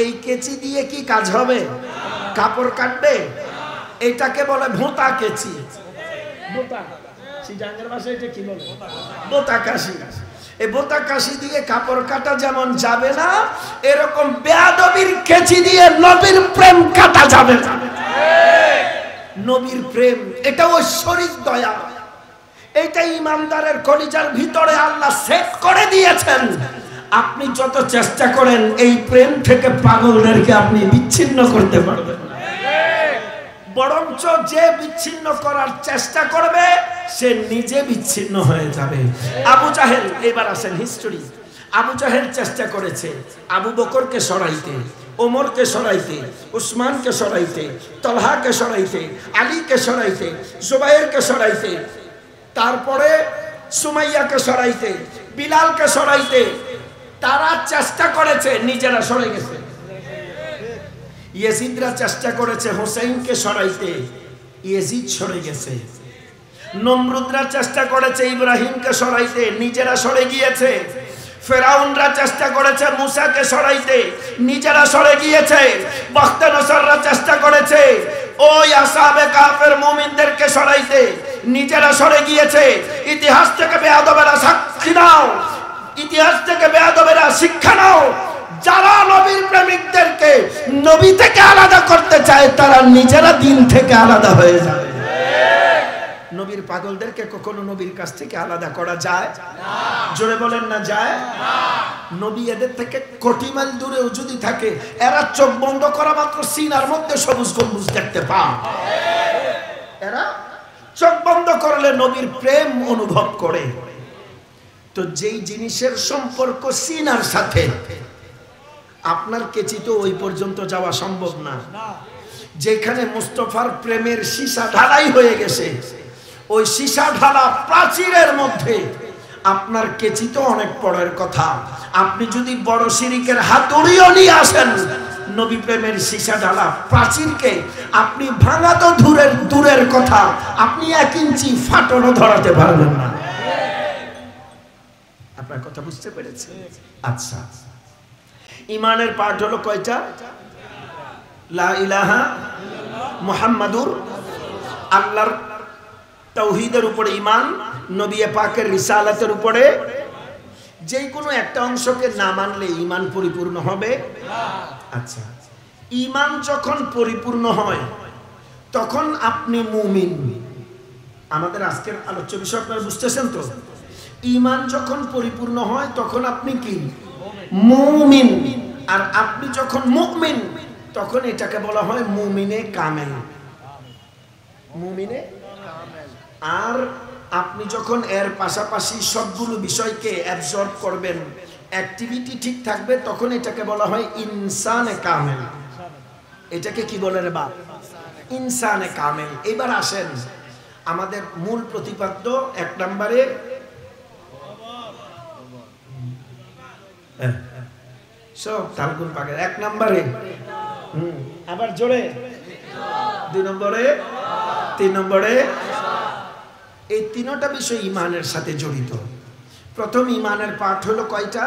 এই কেচি দিয়ে কি কাজ হবে? কাপড় কাটবে? এটাকে বলে ভোঁতা কেচি। ভোঁতা সিজাঙ্গের ভাষায় এটা কি বলে? ভোঁতা কাশি। এই ভোঁতা কাশি দিয়ে কাপড় কাটা যেমন যাবে না, এরকম বেয়াদবির কেচি দিয়ে নবীর প্রেম কাটা যাবে না। নবীর প্রেম এটা ঐশ্বরিক দয়া, এইটা ইমানদারের কলিজার ভিতরে আল্লাহ সেট করে দিয়েছেন। আপনি যত চেষ্টা করেন এই প্রেম থেকে পাগলদেরকে আপনি বিচ্ছিন্ন করতে পারবেন না। বরঞ্চ যে বিচ্ছিন্ন করার চেষ্টা করবে সে নিজে বিচ্ছিন্ন হয়ে যাবে। আবু জাহেল, এবার আসেন হিস্টোরি। আবু জাহেল চেষ্টা করেছে আবু বকরকে সরাইতে, ওমরকে সরাইতে, উসমানকে সরাইতে, তলহাকে সরাইতে, আলীকে সরাইতে, জুবাইরকে সরাইতে, তারপরে সুমাইয়াকে সরাইতে, বিলালকে সরাইতে। তারা চেষ্টা করেছে, নিজেরা সরে গেছে। ইয়েজিদরা চেষ্টা করেছে হোসেইনকে সরাইতে, ইয়েজিদ সরে গেছে। নমরুদরা চেষ্টা করেছে ইব্রাহিমকে সরাইতে, নিজেরা সরে গিয়েছে। ফেরাউনরা চেষ্টা করেছে মুসাকে সরাইতে, নিজেরা সরে গিয়েছে। বখতে নসররা চেষ্টা করেছে ওই আসহাবে কাফের মুমিনদেরকে সরাইতে, নিজেরা সরে গিয়েছে। ইতিহাস থেকে বেয়াদবেরা সাক্ষী নাও, ইতিহাস থেকে বেয়াদবেরা শিক্ষা নাও। যারা নবীর প্রেমিকদেরকে নবী থেকে আলাদা করতে চায় তারা নিজেরা দিন থেকে আলাদা হয়ে যাবে। নবীর পাগলদেরকে কখনো নবীর কাছ থেকে আলাদা করা যায় না? জোরে বলেন না যায় না। নবী এদের থেকে কোটি মাইল দূরেও যদি থাকে, এরা চোখ বন্ধ করা মাত্র সিনার মধ্যে সবুজ গম্বুজ দেখতে পায়। এরা চোখ বন্ধ করলে নবীর প্রেম অনুভব করে। তো যেই জিনিসের সম্পর্ক সিনার সাথে, আপনার কেচি তো ওই পর্যন্ত যাওয়া সম্ভব না। যেখানে মুস্তাফার প্রেমের সীসা ঢালাই হয়ে গেছে, ওই সীসা ঢালা প্রাচীরের মধ্যে আপনার কেচি তো অনেক পরের কথা। আপনি যদি বড় শিরিকের হাতুড়িও নিয়ে আসেন, নবী প্রেমের সীসা ঢালা প্রাচীরকে আপনি ভাঙা তো দূরের কথা, আপনি 1 ইঞ্চি ফাটনও ধরাতে পারবেন না। আপনার কথা বুঝতে পেরেছেন? আচ্ছা, ইমানের পাঠ হলো কয়টা? লা ইলাহা মুহাম্মাদুর, আল্লাহর তাওহীদের উপরে ঈমান, নবী পাকের রিসালাতের উপরে। যে কোনো একটা অংশকে না মানলে ঈমান পরিপূর্ণ হবে না। আচ্ছা, ঈমান যখন পরিপূর্ণ হয় তখন আপনি মুমিন। আমাদের আজকের আলোচ্য বিষয় আপনারা বুঝতেছেন তো? ঈমান যখন পরিপূর্ণ হয় তখন আপনি কি? মুমিন। আর আপনি যখন মুমিন তখন এটাকে বলা হয় মুমিনে কামেল। মুমিনে কামেল। আর আপনি যখন এর পাশাপাশি সবগুলো বিষয়কে অ্যাবজর্ব করবেন, অ্যাক্টিভিটি ঠিক থাকবে, তখন এটাকে বলা হয় ইনসানে কামেল। এটাকে কি বলে রে বাপ? ইনসানে কামেল। এবার আসেন আমাদের মূল প্রতিপাদ্য 1 নম্বরে সব তালগুন পাকের 1 নম্বরে, আবার জোরে 2 নম্বরে, 3 নম্বরে। এই 3টা বিষয় ঈমানের সাথে জড়িত। প্রথম ঈমানের পাঠ হলো কয়টা?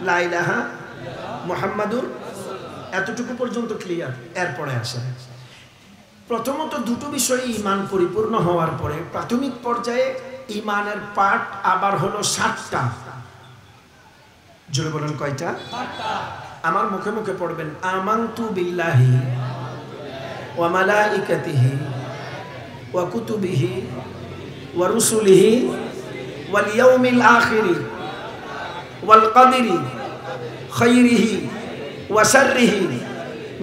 লা ইলাহা মুহাম্মাদুর, এতটুকু পর্যন্ত ক্লিয়ার। এরপরে আসে প্রথমত 2টো বিষয়ে ঈমান পরিপূর্ণ হওয়ার পরে প্রাথমিক পর্যায়ে ঈমানের পাঠ আবার হলো 7টা। জোরে বলেন কয়টা? 7টা। আমার মুখে মুখে পড়বেন, আমানতু বিল্লাহি ওয়া মালাইকাতিহি ওয়া কুতুবিহি ওয়া রুসুলিহি ওয়াল ইয়াউমিল আখিরি ওয়াল কদরি খাইরিহি ওয়া শাররিহি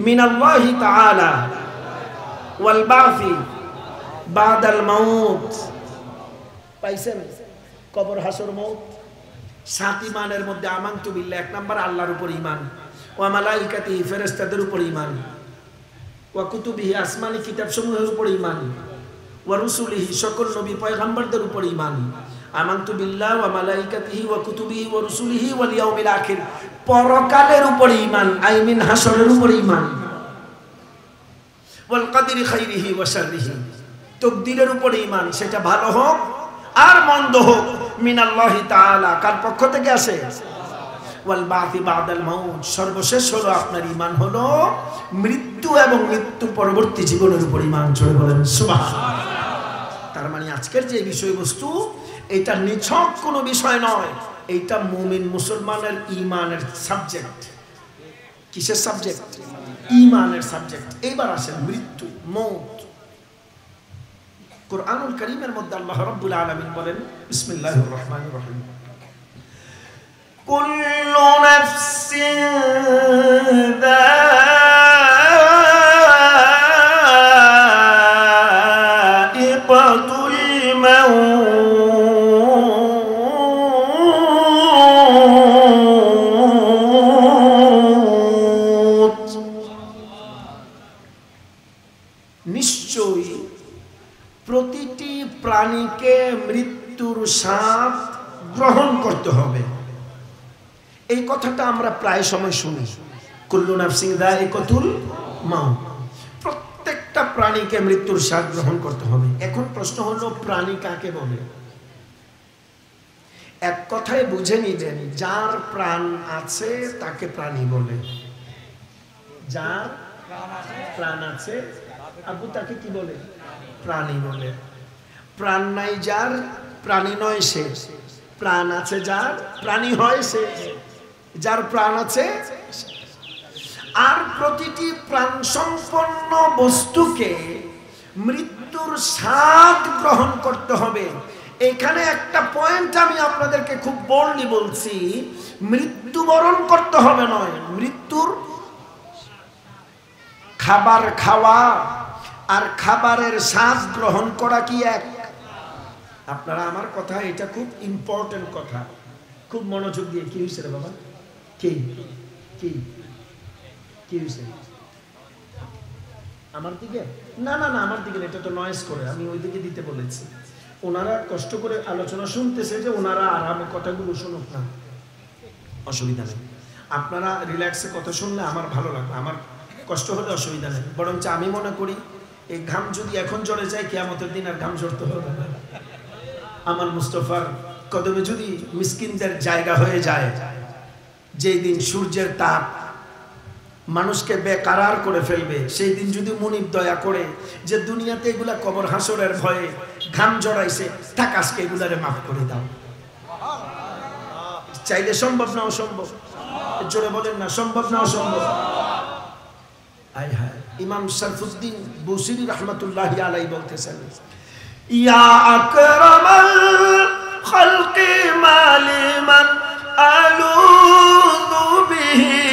মিনাল্লাহি তাআলা ওয়াল বাসি বাদাল মাউত। পাইছেন? কবর, হাসর, মউত। 7 ঈমানের মধ্যে আমানতু বিল্লাহ 1 নাম্বার, আল্লাহর উপর ঈমান। ওয়া মালাইকাতিহি, ফেরেশতাদের উপর ঈমান। ওয়া কুতুবিহি, আসমানি কিতাব সমূহের উপর ঈমান। ওয়া রুসুলিহি, সকল নবী পয়গম্বরদের উপর ঈমান। আমানতু বিল্লাহ ওয়া মালাইকাতিহি ওয়া কুতুবিহি ওয়া রুসুলিহি ওয়াল ইয়াউমিল আখির, পরকালের উপর ঈমান, আই মিন হাসরের উপর ঈমান। ওয়াল কদরি খাইরিহি ওয়া শাররিহি, তাকদীরের উপর ঈমান, সেটা ভালো হোক আর মন্দ হোক, মিনাল্লাহি তাআলা, কার পক্ষ থেকে আসে? ওয়াল বাসি বাদাল মাউত, সর্বশেষ হলো আপনার ঈমান হলো মৃত্যু এবং মৃত্যু পরবর্তী জীবনের উপর ঈমান। জোরে বলেন সুবহানাল্লাহ। তার মানে আজকের যে বিষয়বস্তু, এটা নিছক কোনো বিষয় নয়, এটা মুমিন মুসলমানের ঈমানের সাবজেক্ট। কিসের সাবজেক্ট? ঈমানের সাবজেক্ট। এবার আসেন মৃত্যু, মউত। কুরআনুল কারীমের মধ্যে আল্লাহ রাব্বুল আলামিন বলেন, বিসমিল্লাহির রহমানির রহিম, কুল্লু নাফসিন যায়িকাতুল মাউত, নিশ্চয়ই প্রতিটি প্রাণীকে মৃত্যুর স্বাদ গ্রহণ করতে হবে। এই কথাটা আমরা প্রায় সময় শুনি, কুল্লু নাফসিন যায়িকাতুল মাউত, প্রত্যেকটা প্রাণীকে মৃত্যুর স্বাদ গ্রহণ করতে হবে। এখন প্রশ্ন হলো, প্রাণী কাকে বলে? এক কথায় বুঝে নিবেন, যার প্রাণ আছে তাকে প্রাণী বলে। যার প্রাণ আছে আবু, তাকে কি বলে? প্রাণী বলে। প্রাণ নাই যার, প্রাণী নয় সে। প্রাণ আছে যার, প্রাণী হয় সে। যার প্রাণ আছে। আর প্রতিটি প্রাণ সম্পন্ন বস্তুকে মৃত্যুর স্বাদ গ্রহণ করতে হবে। এখানে একটা পয়েন্ট আমি আপনাদেরকে খুব বোল্ডলি বলছি, মৃত্যুবরণ করতে হবে নয়, মৃত্যুর খাবার খাওয়া আর খাবারের স্বাদ গ্রহণ করা কি এক? আপনারা আমার কথা, এটা খুব ইম্পর্টেন্ট কথা, খুব মনোযোগ দিয়ে। কি হয়েছে রে বাবা? কি কি কি হয়েছে? আমার দিকে? না না না, আমার দিকে, এটা তো নয়েজ করে, আমি ওই দিকে দিতে বলেছি। ওনারা কষ্ট করে আলোচনা শুনতেছে, যে ওনারা আরামে কথাগুলো শুনুক না, অসুবিধা নেই। আপনারা রিল্যাক্সে কথা শুনলে আমার ভালো লাগবে, আমার কষ্ট হলে অসুবিধা নেই। বরঞ্চ আমি মনে করি এই ঘাম যদি এখন ঝরে যায় কিয়ামতের দিন আর ঘাম ঝরতে হবে না। আমার মুস্তফার কদমে যদি মিসকিনদের জায়গা হয়ে যায়, যেই দিন সূর্যের তাপ মানুষকে বেকারার করে ফেলবে, সেই দিন যদি মুনিব দয়া করে যে দুনিয়াতে এগুলা কবর হাসরের ভয়ে ঘাম জড়াইছে, থাক আজকে এগুলারে মাফ করে দাও, চাইলে সম্ভব না অসম্ভব? জোরে বলেন না, সম্ভব না অসম্ভব? আয় হায়, ইমাম শরফুদ্দীন বুসিরি রহমতুল্লাহি আলাইহি বলতেছেন, ইয়া আকরামাল খালকি মালিমান আলুযু বিহি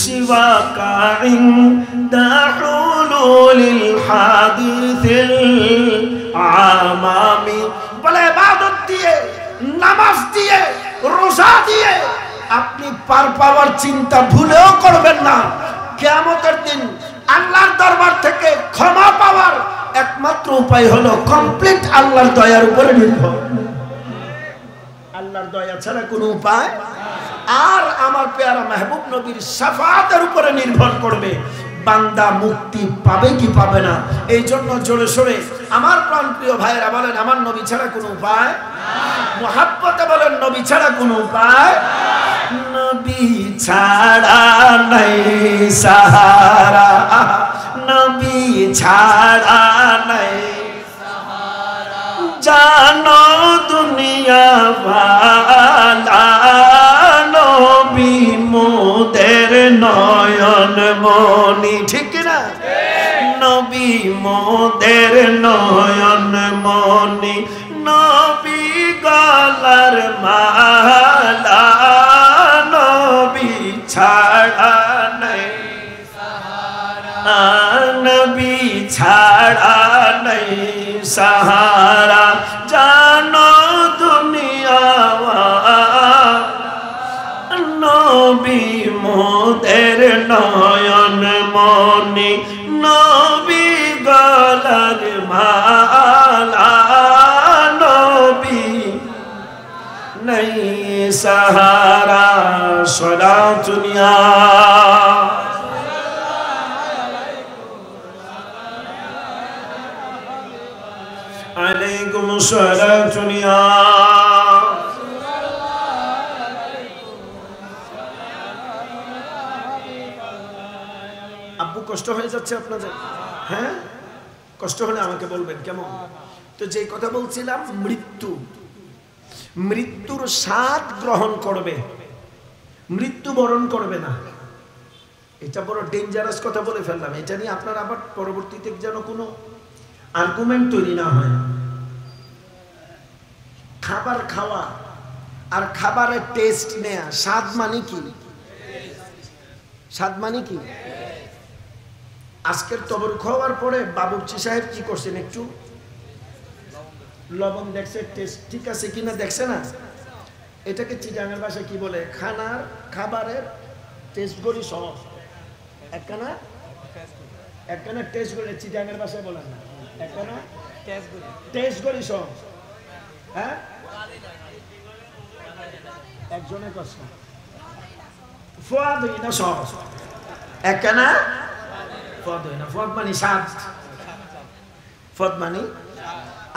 সিওয়াকা ইনদা হুলুলিল হাদিসিল আমামি। বলে ইবাদত দিয়ে, নামাজ দিয়ে, রোজা দিয়ে আপনি পার পাওয়ার চিন্তা ভুলেও করবেন না। কিয়ামতের দিন আল্লাহর দরবার থেকে ক্ষমা পাওয়ার একমাত্র উপায় হলো কমপ্লিট আল্লাহর দয়ার উপরে নির্ভর। আল্লাহর দয়া ছাড়া কোনো উপায়, আর আমার পেয়ারা মাহবুব নবীর শাফাআতের উপরে নির্ভর করবে বান্দা মুক্তি পাবে কি পাবে না। এই জন্য জোরে সোরে আমার প্রাণপ্রিয় ভাইয়েরা বলেন, আমার নবী ছাড়া কোনো উপায় নাই। মুহাব্বতে বলেন, নবী ছাড়া কোনো উপায় নাই। নবী ছাড়া নাই সাহারা, নবী ছাড়া নাই সাহারা, জানো দুনিয়া বালা নবী মোদের নয়ন মনি। ঠিক না? নবী মোদের নয়ন মনি, নবী গলার মালা, নবী ছাড়া নাই সাহারা, নবী ছাড়া নাই সাহারা, জানো দুনিয়া নবী মোদের নয়ন মনি, নবী গলার মালা, নবী নাই সাহারা। সলাতুনিয়া আলাইকুম সলাতুনিয়া। আব্বু কষ্ট হয়ে যাচ্ছে আপনাদের? হ্যাঁ, কষ্ট হলে আমাকে বলবেন কেমন? তো যে কথা বলছিলাম, মৃত্যু, মৃত্যুর স্বাদ গ্রহণ করবে, মৃত্যু বরণ করবে না। এটা বড় ডেঞ্জারাস কথা বলে ফেললাম। এটা নিয়ে আপনার আবার পরবর্তীতে যেন কোনো আর্গুমেন্ট তৈরি না হয়। খাবার খাওয়া আর খাবারের টেস্ট নেয়া, স্বাদ মানে কি? স্বাদ মানে কি? আজকের তবরুক হওয়ার পরে বাবুর্চি সাহেব কি করছেন, একটু লবণ দেখছে, টেস্ট ঠিক আছে কিনা দেখছে না। এটাকে চিটাঙের ভাষায় কি বলে? খাবারের টেস্ট করি সহজ, একখানা টেস্ট করে চিটাঙের ভাষায় বলেন না, একখানা টেস্ট করি সহজ। হ্যাঁ, একজনের কথা ফোয়াদ হই না সহজ, একখানা ফদ হই না। ফদ মানে স্বাদ, ফদ মানে,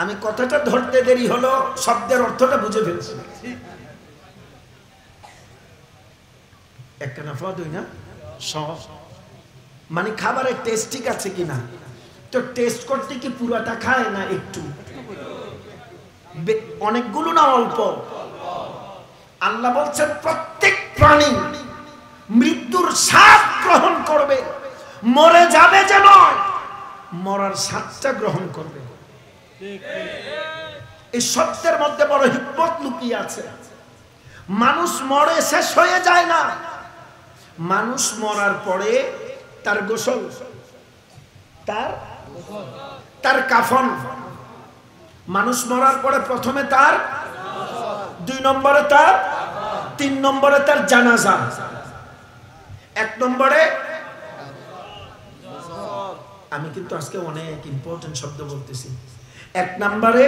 আমি কথাটা ধরতে দেরি হলো, শব্দের অর্থটা বুঝে ফেলছি। একখানা ফদ হই না সহজ মানে খাবারের টেস্ট ঠিক আছে কিনা। তো টেস্ট করতে কি পুরাটা খায় না একটু, অনেকগুলো না অল্প? আল্লাহ বলছেন প্রত্যেক প্রাণী মৃত্যুর স্বাদ গ্রহণ করবে, মরে যাবে যে নয়, মরার স্বাদটা গ্রহণ করবে। এই শব্দের মধ্যে বড় হিকমত লুকিয়ে আছে। মানুষ মরে শেষ হয়ে যায় না, মানুষ মরার পরে তার গোসল, তার কাফন। মানুষ মরার পরে প্রথমে তার, 2 নম্বরে তার, 3 নম্বরে তার জানাজা, 1 নম্বরে, আমি কিন্তু আজকে অনেক ইম্পর্টেন্ট শব্দ বলতেছি, 1 নম্বরে,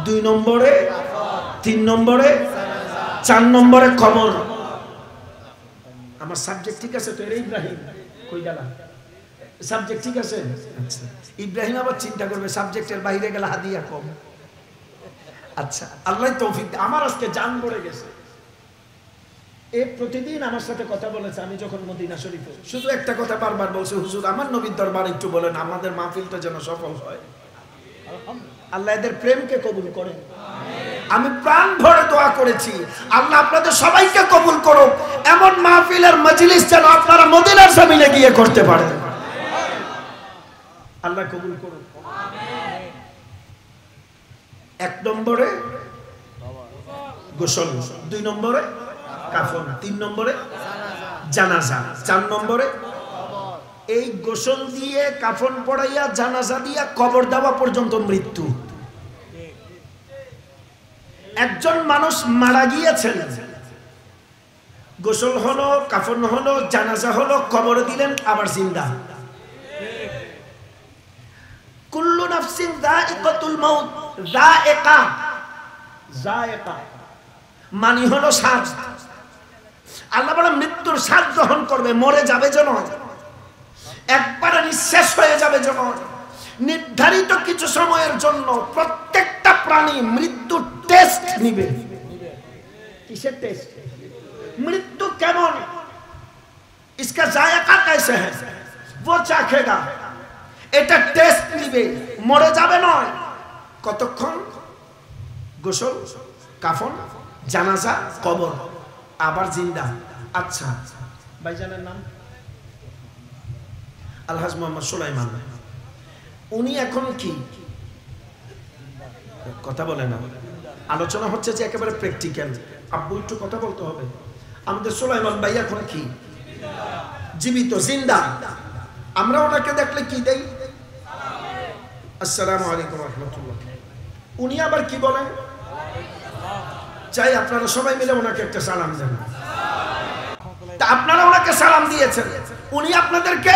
2 নম্বরে, 3 নম্বরে, 4 নম্বরে কবর। আমার সাবজেক্ট ঠিক আছে তো? ইব্রাহিম কই গেল? সাবজেক্ট ঠিক আছে? আচ্ছা, ইব্রাহিম আবার চিন্তা করবে সাবজেক্টের বাইরে গেলে হাদিয়া কম। আচ্ছা, আল্লাহ তৌফিক। আমার আজকে জান পড়ে গেছে। এ প্রতিদিন আমার সাথে কথা বলেছে। আমি যখন মদিনা শরীফে, শুধু একটা কথা বারবার বলছে, হুজুর আমার নবীর দরবার একটু বলেন, আমাদের মাহফিলটা যেন সফল হয়। আল্লাহ এদের প্রেমকে কবুল করেন। আমি প্রাণ ভরে দোয়া করেছি, আল্লাহ আপনাদের সবাইকে কবুল করুক। এমন মাহফিলের মজলিস যেন আপনারা মদিনার জমিনে গিয়ে করতে পারেন। আল্লাহ কবুল করুন। 1 নম্বরে গোসল, 2 নম্বরে কাফন, 3 নম্বরে জানাজা, 4 নম্বরে এই গোসল দিয়ে কাফন পড়াইয়া জানাজা দিয়া কবর দেওয়া পর্যন্ত মৃত্যু। একজন মানুষ মারা গিয়েছেন, গোসল হলো, কাফন হলো, জানাজা হলো, কবর দিলেন, আবার জিন্দা। কুল্লু নাফসিন যায়িকাতুল মাউত। যায়িকা, যায়িকা মানে হলো স্বাদ। আল্লাহ বলে মৃত্যুর স্বাদ গ্রহণ করবে, মরে যাবে যেন, একবারে নিঃশেষ হয়ে যাবে যেন। নির্ধারিত কিছু সময়ের জন্য প্রত্যেকটা প্রাণী মৃত্যুর টেস্ট নিবে। কিসের টেস্ট? মৃত্যু কেমন, इसका जायका कैसे है, वो चाखेगा। এটা টেস্ট নিবে, মরে যাবে নয়। কতক্ষণ? গোসল, কাফন, জানাজা, কবর, আবার জিন্দা। আচ্ছা, ভাইজানের নাম আলহাজ মোহাম্মদ সুলাইমান। উনি এখন কি কথা বলে না? আলোচনা হচ্ছে যে একেবারে প্র্যাকটিক্যাল। আব্বু একটু কথা বলতে হবে। আমাদের সুলাইমান ভাই এখন কি? জীবিত, জিন্দা। আমরা ওনাকে দেখলে কি দেই? আসসালামু আলাইকুম রাহমাতুল্লাহ। উনি আবার কি বলেন? চাই আপনারা সবাই মিলে ওনাকে একটা সালাম দেন। তা আপনারা ওনাকে সালাম দিয়েছেন, উনি আপনাদেরকে,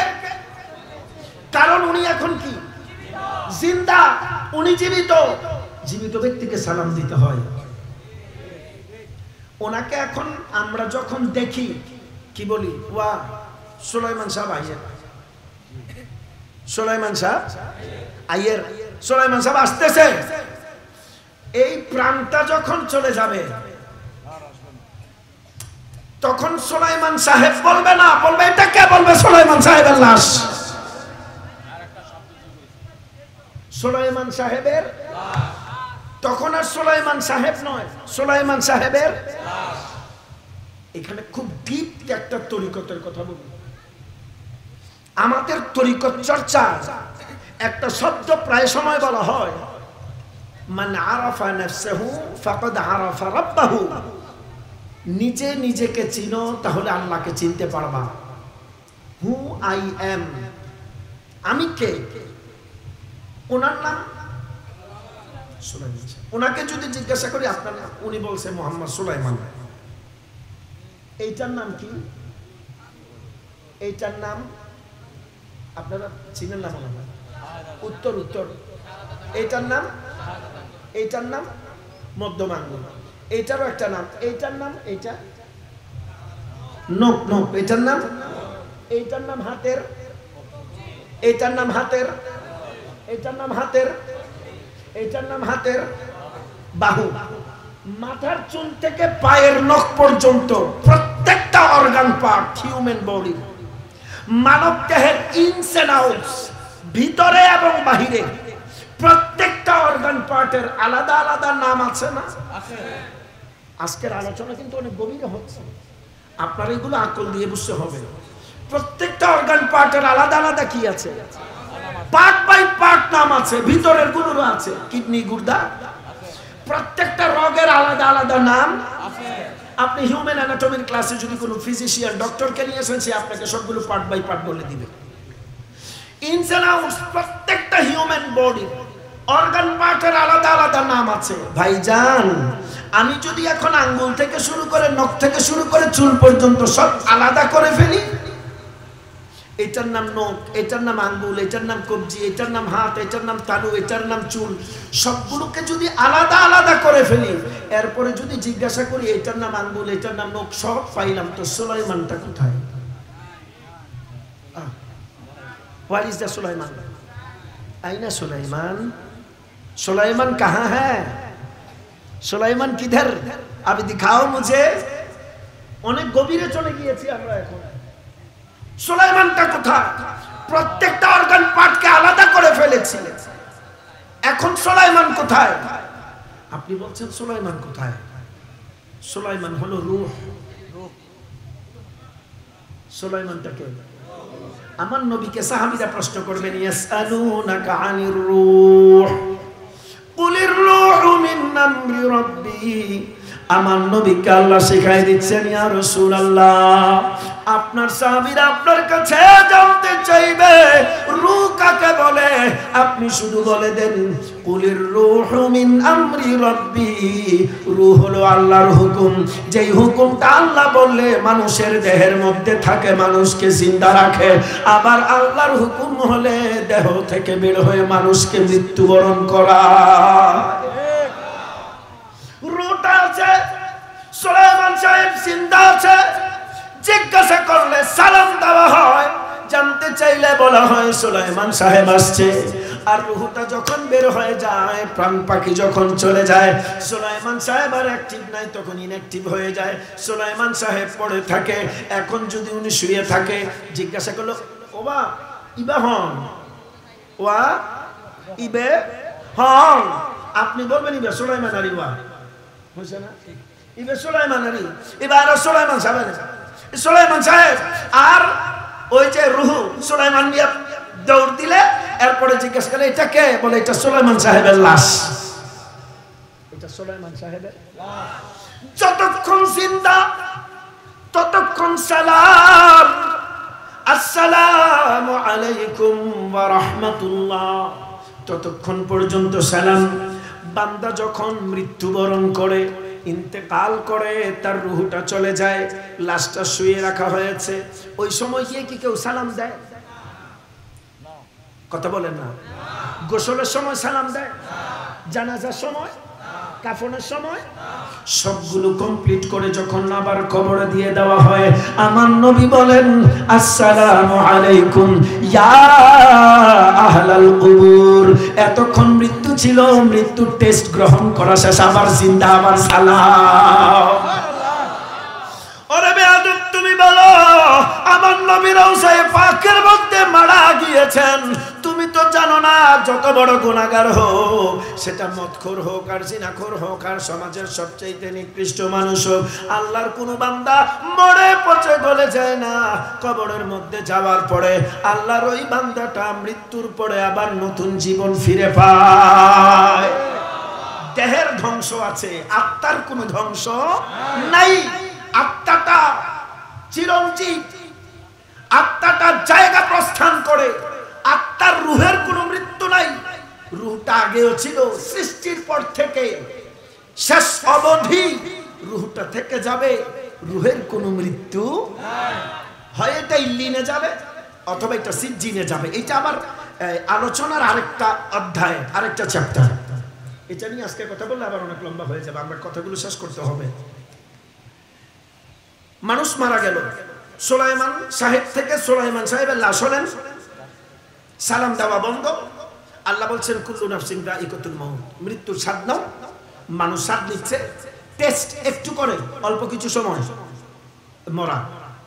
কারণ উনি এখন কি? জিন্দা, উনি জীবিত। জীবিত ব্যক্তিকে সালাম দিতে হয়। ওনাকে এখন আমরা যখন দেখি কি বলি? ওয়া সুলাইমান সাহেব আইয়ের, সুলাইমান সাহেব আইয়ের, সুলাইমান সাহেব আসতেছে। এই প্রাণটা যখন চলে যাবে তখন সুলাইমান সাহেব বলবে না, বলবে এটা কে বলবে? সুলাইমান সাহেবের লাশ। সুলাইমান সাহেবের, তখন আর সুলাইমান সাহেব নয়, সুলাইমান সাহেবের। এখানে খুব ডিপ একটা তরিকতের কথা বলি। আমাদের তরিকত চর্চা একটা শব্দ প্রায় সময় বলা হয়, মান আরাফা নাফসাহু ফাকাদ আরাফা রাব্বাহু। নিজে নিজেকে চিনো তাহলে আল্লাহকে চিনতে পারবা। হু আই এম, আমি কে? ওনার নাম সুলাইমান। ওনাকে যদি জিজ্ঞাসা করি আপনার নাম, উনি বলছে মোহাম্মদ সুলাইমান। এইটার নাম কি? এইটার নাম আপনারা চিনেন না মনে হয়? উত্তর, উত্তর। এইটার নাম, এইটার নাম মধ্যম আঙ্গুল। এইটারও একটা নাম, এইটার নাম, এইটা নখ, নখ। এইটার নাম, এইটার নাম হাতের, এইটার নাম হাতের, এইটার নাম হাতের, এইটার নাম হাতের বাহু। মাথার চুল থেকে পায়ের নখ পর্যন্ত প্রত্যেকটা অর্গান পার্ট হিউম্যান বডি, মানব দেহের ইনস এন্ড আউটস, ভিতরে এবং বাহিরে প্রত্যেকটা অর্গান পার্টের আলাদা আলাদা নাম আছে না? আজকের আলোচনা কিন্তু অনেক গভীরে হচ্ছে, আপনার এগুলো আকল দিয়ে বুঝতে হবে। প্রত্যেকটা অর্গান পার্টের আলাদা আলাদা কি আছে? পার্ট বাই পার্ট নাম আছে, ভিতরের গুলোরও আছে, কিডনি, গুর্দা, প্রত্যেকটা রোগের আলাদা আলাদা নাম আছে। আপনি হিউম্যান অ্যানাটমির ক্লাসে যদি কোনো ফিজিশিয়ান ডক্টরকে নিয়ে এসেন, সে আপনাকে সবগুলো পার্ট বাই পার্ট বলে দিবে। ইনস এন্ড আউটস, প্রত্যেকটা হিউম্যান বডি অর্গান পার্টের আলাদা আলাদা নাম আছে। ভাইজান, আমি যদি এখন আঙ্গুল থেকে শুরু করে, নখ থেকে শুরু করে চুল পর্যন্ত সব আলাদা করে ফেলি, এটার নাম নখ, এটার নাম আঙ্গুল, এটার নাম কবজি, এটার নাম হাত, এটার নাম তালু, এটার নাম চুল, সবগুলোকে যদি আলাদা আলাদা করে ফেলি, এরপরে যদি জিজ্ঞাসা করি এটার নাম আঙ্গুল, এটার নাম নখ, সব পাইলাম, তো সুলাইমানটা কোথায়? Where is the Sulaiman? आईना सुलाइमान? सुलाइमान कहाँ है? सुलाइमान किधर? अभी दिखाओ मुझे। অনেক গভীরে চলে গিয়েছি আমরা এখন। সুলাইমানটা কোথায়? প্রত্যেকটা অর্গান পার্টকে আলাদা করে ফেলেছি। এখন সুলাইমান কোথায়? আপনি বলছেন সুলাইমান কোথায়? সুলাইমান হলো রূহ। সুলাইমানটা কে? আমার নবীকে সাহাবীরা প্রশ্ন করবেন, ইয়াসআলুনাকা আনির রূহ কুলির রূহু মিন আমরি রাব্বি। আমার নবীকে আল্লাহ শিখাই দিচ্ছেন, ইয়া রাসূলুল্লাহ, আপনার সাহাবীরা আপনার কাছে জানতে চাইবে রূহ কাকে বলে, আপনি শুধু বলে দেন কুলির রূহু মিন আমরি রাব্বি। রূহ হলো আল্লাহর হুকুম, যেই হুকুমটা আল্লাহ বললে মানুষের দেহের মধ্যে থাকে, মানুষকে জিন্দা রাখে। আবার আল্লাহর হুকুম হলে দেহ থেকে বের হয়ে মানুষকে মৃত্যুবরণ করা। রূহটা আছে, সুলাইমান সাহেব জিন্দা আছে, জিজ্ঞাসা করলে সালাম দেওয়া হয়, জানতে চাইলে বলা হয় সুলাইমান সাহেব আসছে। আর রূহটা যখন বের হয়ে যায়, প্রাণ পাখি যখন চলে যায়, সুলাইমান সাহেব আর অ্যাক্টিভ নাই, তখন ইনঅ্যাক্টিভ হয়ে যায়। সুলাইমান সাহেব পড়ে থাকে। এখন যদি উনি শুয়ে থাকে, জিজ্ঞাসা করলো ওবা ইবা হন, ওয়া ইবে হন, আপনি বলবেন ইবে সুলাইমান আলী, ওয়া হয়েছে না, ইবে সুলাইমান আলী, এবার সুলাইমান সাহেব, সুলাইমান সাহেব। আর ওই যে রূহ সুলাইমান মিয়া দৌড় দিলে, এরপরে জিজ্ঞাসা করে এটা কে? বলে এটা সুলাইমান সাহেবের লাশ। এটা সুলাইমান সাহেবের লাশ। যতক্ষণ জিন্দা ততক্ষণ সালাম, আসসালামু আলাইকুম ওয়া রাহমাতুল্লাহ, ততক্ষণ পর্যন্ত সালাম। বান্দা যখন মৃত্যুবরণ করে, ইন্তেকাল করে, তার রূহটা চলে যায়, লাশটা শুয়ে রাখা হয়েছে, ওই সময় গিয়ে কি কেউ সালাম দেয়? কথা বলেন না। গোসলের সময় সালাম দেয়? জানাজার সময়? কাফনের সময়? সবগুলো কমপ্লিট করে যখন আবার কবরে দিয়ে দেওয়া হয়, আমার নবী বলেন আসসালামু আলাইকুম ইয়া আহলাল কুবুর। এতক্ষণ মৃত্যু ছিল, মৃত্যুর টেস্ট গ্রহণ করা শেষ, আবার জিন্দা, আবার সালাম। ওরে বেয়াদব, তুমি বলো আমার নবী রওজায়ে পাকের মধ্যে মারা গিয়েছেন, তুমি তো জানো না যত বড় গুনাহগার হোক, সেটা মদখোর হোক আর জিনাখোর হোক আর সমাজের সবচেয়ে নিকৃষ্ট মানুষ হোক, আল্লাহর কোনো বান্দা মরে পচে গলে যায় না। কবরের মধ্যে যাওয়ার পরে আল্লাহর ওই বান্দাটা মৃত্যুর পরে আবার নতুন জীবন ফিরে পায়। দেহের ধ্বংস আছে, আত্মার কোনো ধ্বংস নাই। আত্মাটা চিরঞ্জীব, আত্মাটা জায়গা প্রস্থান করে, আত্মার রূহের কোনো মৃত্যু নাই। রূহটা আগেও ছিল, সৃষ্টির পর থেকে শেষ অবধি রূহটা থেকে যাবে, রূহের কোনো মৃত্যু হয়। এটা ইল্লিনে যাবে অথবা এটা সিজ্জিনে যাবে। এটা আবার আলোচনার আরেকটা অধ্যায়, আরেকটা চ্যাপ্টার। এটা নিয়ে আজকে কথা বললে আবার অনেক লম্বা হয়ে যাবে, আমরা কথাগুলো শেষ করতে হবে। মানুষ মারা গেল, সুলাইমান সাহেব থেকে সুলাইমান সাহেবের লাশ হলেন, সালাম দেওয়া বন্ধ। আল্লাহ বলছেন কুল্লু নাফসিন যায়িকাতুল মাউত, মৃত্যুর স্বাদ নাও। মানুষ স্বাদ নিচ্ছে, টেস্ট একটু করে, অল্প কিছু সময় মরা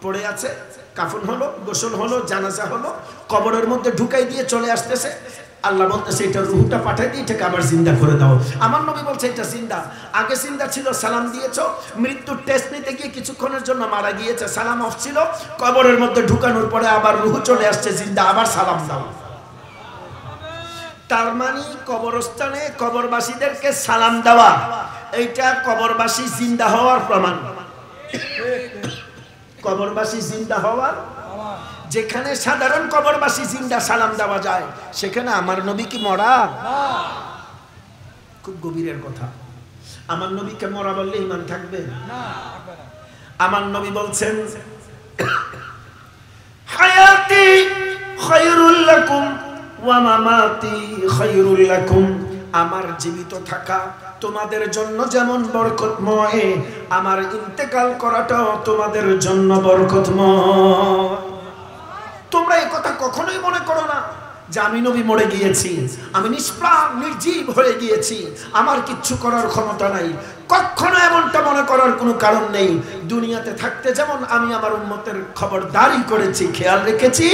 পড়ে আছে, কাফন হলো, গোসল হলো, জানাজা হলো, কবরের মধ্যে ঢুকাই দিয়ে চলে আসতেছে। আল্লাহ বলতেছে এটা রূহটা পাঠাই দিয়ে এটাকে আবার জিন্দা করে দাও। আমার নবী বলছে এটা জিন্দা, আগে জিন্দা ছিল, সালাম দিয়েছো, মৃত্যুর টেস্ট নিতে গিয়ে কিছুক্ষণের জন্য মারা গিয়েছে, সালাম অফ ছিল, কবরের মধ্যে ঢুকানোর পরে আবার রূহ চলে আসছে জিন্দা, আবার সালাম দাও। তার মানে কবরস্থানে কবরবাসীদেরকে সালাম দেওয়া, এইটা কবরবাসী জিন্দা হওয়ার প্রমাণ। কবরবাসী জিন্দা হওয়ার, যেখানে সাধারণ কবরবাসী জিন্দা সালাম দেওয়া যায়, সেখানে আমার নবী কি মরা? খুব গভীরের কথা। আমার নবীকে মরা বললে ঈমান থাকবে না। আমার নবী বলছেন হায়াতি খায়রুল লাকুম ওয়া মামাতি খায়রুল লাকুম, আমার জীবিত থাকা তোমাদের জন্য যেমন বরকতময়, আমার ইন্তেকাল করাটাও তোমাদের জন্য বরকতময়। তোমরা এই কথা কখনোই মনে করো না যে আমি নবী মরে গিয়েছি, আমি নিষ্প্রাণ নির্জীব হয়ে গিয়েছি, আমার কিচ্ছু করার ক্ষমতা নাই। কখনো এমনটা মনে করার কোনো কারণ নেই। দুনিয়াতে থাকতে যেমন আমি আমার উম্মতের খবরদারি করেছি, খেয়াল রেখেছি,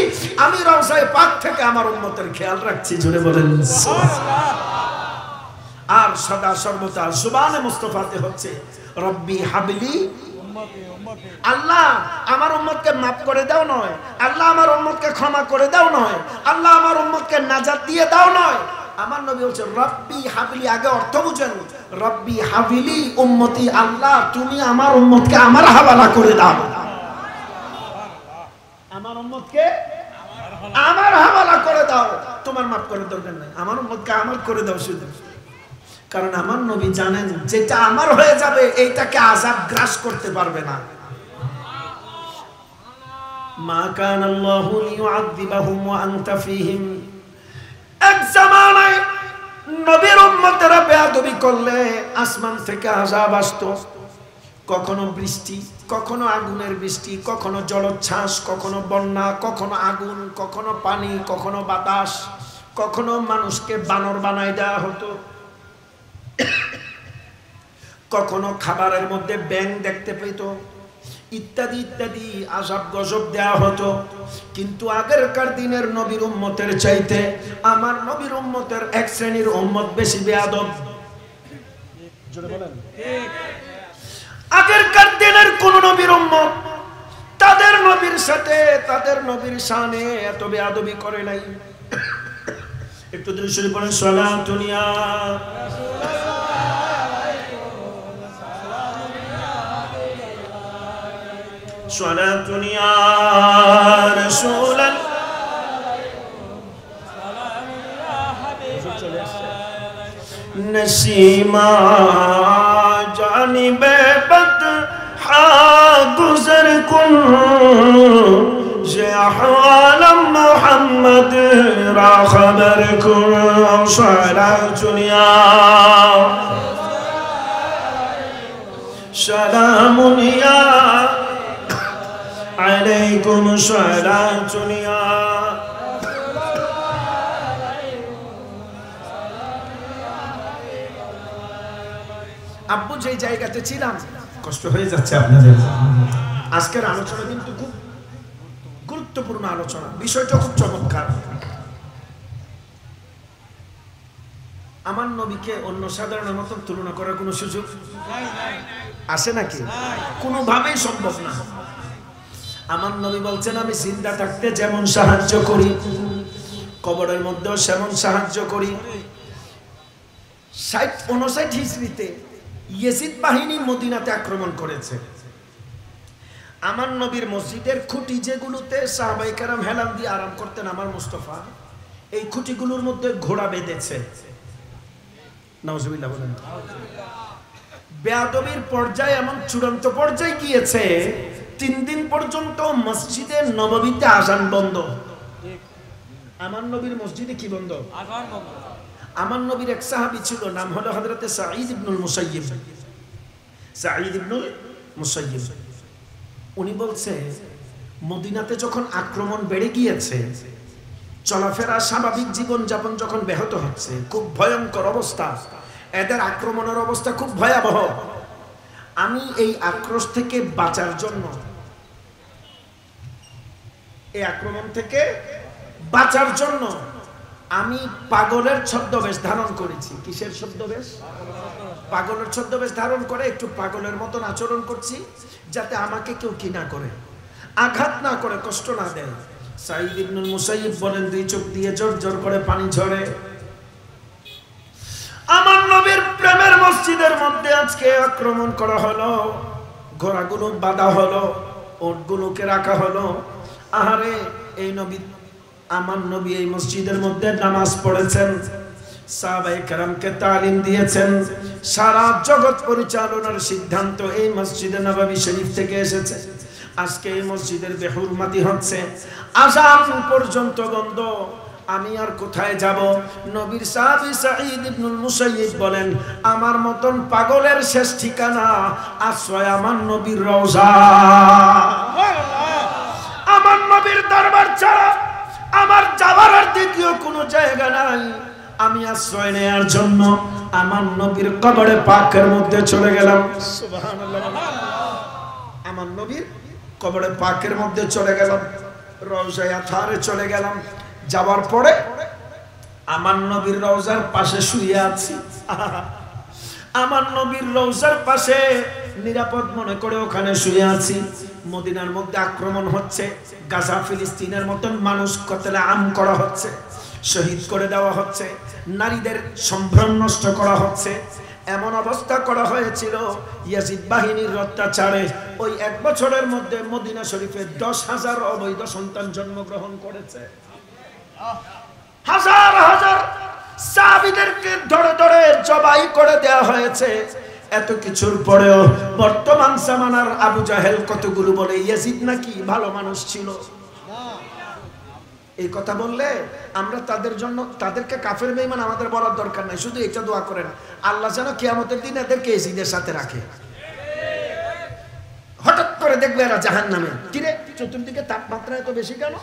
আমি রওজায়ে পাক থেকে আমার উম্মতের খেয়াল রাখছি। জুড়ে বলেন সুবহানাল্লাহ। আর সদা সর্বদা জুবানে মুস্তাফাতে হচ্ছে রব্বি হাবলি, আল্লাহ আমার উম্মতকে মাফ করে দাও নয়, আল্লাহ আমার উম্মতকে ক্ষমা করে দাও নয়, আল্লাহ আমার উম্মতকে নাজাত দিয়ে দাও নয়। আমার নবী বলছে রব্বি হাবলি, আগে অর্থ বুঝেন, রব্বি হাবলি উম্মতি, আল্লাহ তুমি আমার উম্মতকে আমার হাওয়ালা করে দাও, আমার উম্মতকে আমার হাওয়ালা করে দাও, তোমার মাফ করার দরকার নাই, আমার উম্মতকে আমার করে দাও শুধু। কারণ আমার নবী জানেন যেটা আমার হয়ে যাবে এইটাকে আযাব গ্রাস করতে পারবে না। মা কানা আল্লাহু লিয়ুআযিবাহুম ওয়া আনতা ফীহিম, এক জামানায় নবীর উম্মতেরা বেয়াদবি করলে আসমান থেকে আযাব আসতো, কখনো বৃষ্টি, কখনো আগুনের বৃষ্টি, কখনো জলোচ্ছ্বাস, কখনো বন্যা, কখনো আগুন, কখনো পানি, কখনো বাতাস, কখনো মানুষকে বানর বানায় দেওয়া হতো, কখনো খাবারের মধ্যে ব্যাঙ দেখতে পেত, ইত্যাদি ইত্যাদি আযাব গজব দেওয়া হতো। কিন্তু আগেরকার দিনের নবীর উম্মতের চাইতে আমার নবীর উম্মতের এক শ্রেণীর উম্মত বেশি বেয়াদব। আগেরকার দিনের কোন নবীর উম্মত তাদের নবীর সাথে তাদের নবীর শানে এত বেয়াদবি করে নাই। একটু দুরূদ শরীফ পড়েন, সালাতুন ইয়া সালাতুন ইয়া রাসূলাল্লাহ, নসীমা জানিবে বদ হা গুজর কুন যে আহওয়াল মুহাম্মদ রা খবর কুন। সালাতুন ইয়া সালামুন ইয়া আলাইকুম, সালাতুন ইয়া আব্বু যেই জায়গাতে ছিলাম, কষ্ট হয়ে যাচ্ছে আপনাদের। আজকের আলোচনা কিন্তু খুব গুরুত্বপূর্ণ আলোচনা, বিষয়টা খুব চমৎকার। আমার নবীকে অন্য সাধারণের মতো তুলনা করার কোনো সুযোগ আছে নাকি? কোনোভাবেই সম্ভব না। আমার নবী বলছেন আমি জিন্দা থাকতে যেমন সাহায্য করি, কবরের মধ্যেও সেমন সাহায্য করি। 59 হিজরিতে ইয়েজিদ বাহিনী মদিনাতে আক্রমণ করেছে। আমার নবীর মসজিদের খুঁটি যেগুলোতে সাহাবায়ে কেরাম হেলান দিয়ে আরাম করতেন আমার মুস্তাফা, এই খুঁটিগুলোর মধ্যে ঘোড়া বেঁধেছে। নাউজুবিল্লাহ বলেন। বেয়াদবির পর্যায়ে এমন চূড়ান্ত পর্যায়ে গিয়েছে 3 দিন পর্যন্ত মসজিদে নববীতে আযান বন্ধ। আমার নবীর মসজিদে কি বন্ধ? আযান বন্ধ। আমার নবীর এক সাহাবী ছিল, নাম হলো হযরতে সাঈদ ইবনুল মুসাইয়িব। সাঈদ ইবনুল মুসাইয়িব উনি বলছে মদিনাতে যখন আক্রমণ বেড়ে গিয়েছে, চলাফেরা স্বাভাবিক জীবন যাপন যখন ব্যাহত হচ্ছে, খুব ভয়ঙ্কর অবস্থা, এদের আক্রমণের অবস্থা খুব ভয়াবহ। আমি এই আক্রোশ থেকে বাঁচার জন্য, এই আক্রমণ থেকে বাঁচার জন্য আমি পাগলের ছদ্মবেশ ধারণ করেছি। কিসের ছদ্মবেশ? পাগলের ছদ্মবেশ ধারণ করে একটু পাগলের মতন আচরণ করছি, যাতে আমাকে কেউ কি না করে, আঘাত না করে, কষ্ট না দেয়। সাঈদ ইবনুল মুসাইয়িব বলেন 2 চোখ দিয়ে জোর জোর করে পানি ঝরে। আমার নবীর প্রেমের মসজিদের মধ্যে আজকে আক্রমণ করা হলো, ঘোড়াগুলো বাঁধা হলো, ওটগুলোকে রাখা হলো। আহারে, এই নবী, আমার নবী এই মসজিদের মধ্যে নামাজ পড়েছেন, সাহাবায়ে কেরামকে তালিম দিয়েছেন। সারা জগৎ পরিচালনার সিদ্ধান্ত এই মসজিদে নববী শরীফ থেকে এসেছে। আজকে এই মসজিদের বেহুরমাতি হচ্ছে, আযান পর্যন্ত বন্ধ। আমি আর কোথায় যাব? নবীর সাহাবী সাঈদ ইবনুল মুসাইয়িব বলেন, আমার মতন পাগলের শেষ ঠিকানা আশ্রয় আমার নবীর রওজা। আমার নবীর দরবার ছাড়া আমার যাওয়ার আর দ্বিতীয় কোনো জায়গা নাই। আমি আশ্রয় নেয়ার জন্য আমার নবীর কবরে পাকের মধ্যে চলে গেলাম। সুবহানাল্লাহ। আমার নবীর কবরে পাকের মধ্যে চলে গেলাম, রওজায়ে আতহারে চলে গেলাম। যাওয়ার পরে আমার নবীর রওজার পাশে শুয়ে আছি। আমার নবীর রওজার পাশে নিরাপদ মনে করে ওখানে শুয়ে আছি। মদিনার মধ্যে আক্রমণ হচ্ছে, গাজা ফিলিস্তিনের মতন মানুষ কতলে আম করা হচ্ছে, শহীদ করে দেওয়া হচ্ছে, নারীদের সম্ভ্রম নষ্ট করা হচ্ছে। এমন অবস্থা করা হয়েছিল ইয়াজিদ বাহিনীর অত্যাচারে ওই 1 বছরের মধ্যে মদিনা শরীফে 10,000 অবৈধ সন্তান জন্মগ্রহণ করেছে। হাজার হাজার সাহাবীদেরকে ধরে ধরে জবাই করে দেওয়া হয়েছে। এত কিছুর পরেও বর্তমান জামানার আবু জাহেল কতগুলো বলে ইয়াজিদ নাকি ভালো মানুষ ছিল। এই কথা বললে আমরা তাদের জন্য, তাদেরকে কাফের বেঈমান আমাদের বলার দরকার নাই, শুধু এটা দোয়া করেন আল্লাহ যেন কিয়ামতের দিন এদেরকে ইয়াজিদের সাথে রাখে। হঠাৎ করে দেখবে এরা জাহান্নামে, কিরে চতুর্দিকে তাপমাত্রা এত বেশি কেন?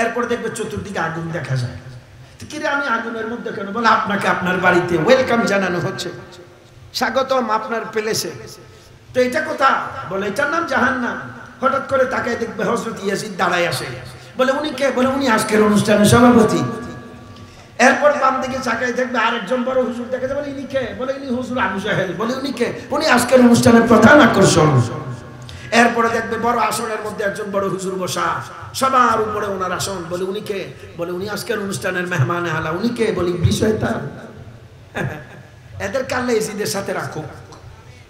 এরপর দেখবে চতুর্দিকে আগুন দেখা যায়, কিরে আমি আগুনের মধ্যে কেন? বলে আপনাকে আপনার বাড়িতে ওয়েলকাম জানানো হচ্ছে, স্বাগতম আপনার প্যালেসে। তো এটা কোথা? বলে এটার নাম জাহান্নাম। হঠাৎ করে তাকে দেখবে হযরত ইয়াজিদ দাঁড়ায় আসে, বলে উনি কে? বলে উনি আজকের অনুষ্ঠানের সভাপতি। এরপর বাম দিকে চাকায় দেখবে আরেকজন বড় হুজুর দেখে, বলে ইনি কে? বলে ইনি হুজুর আবু জাহেল। বলে উনি কে? উনি আজকের অনুষ্ঠানের প্রধান আকর্ষণ। এরপরে দেখবে বড় আসনের মধ্যে একজন বড় হুজুর বসা, সবার উপরে ওনার আসন। বলে উনি কে? বলে উনি আজকের অনুষ্ঠানের মেহমানে আলা। উনি কে? বলে ইবলিস শয়তান। এদেরকে আল্লাহ ইয়াজিদের সাথে রাখো।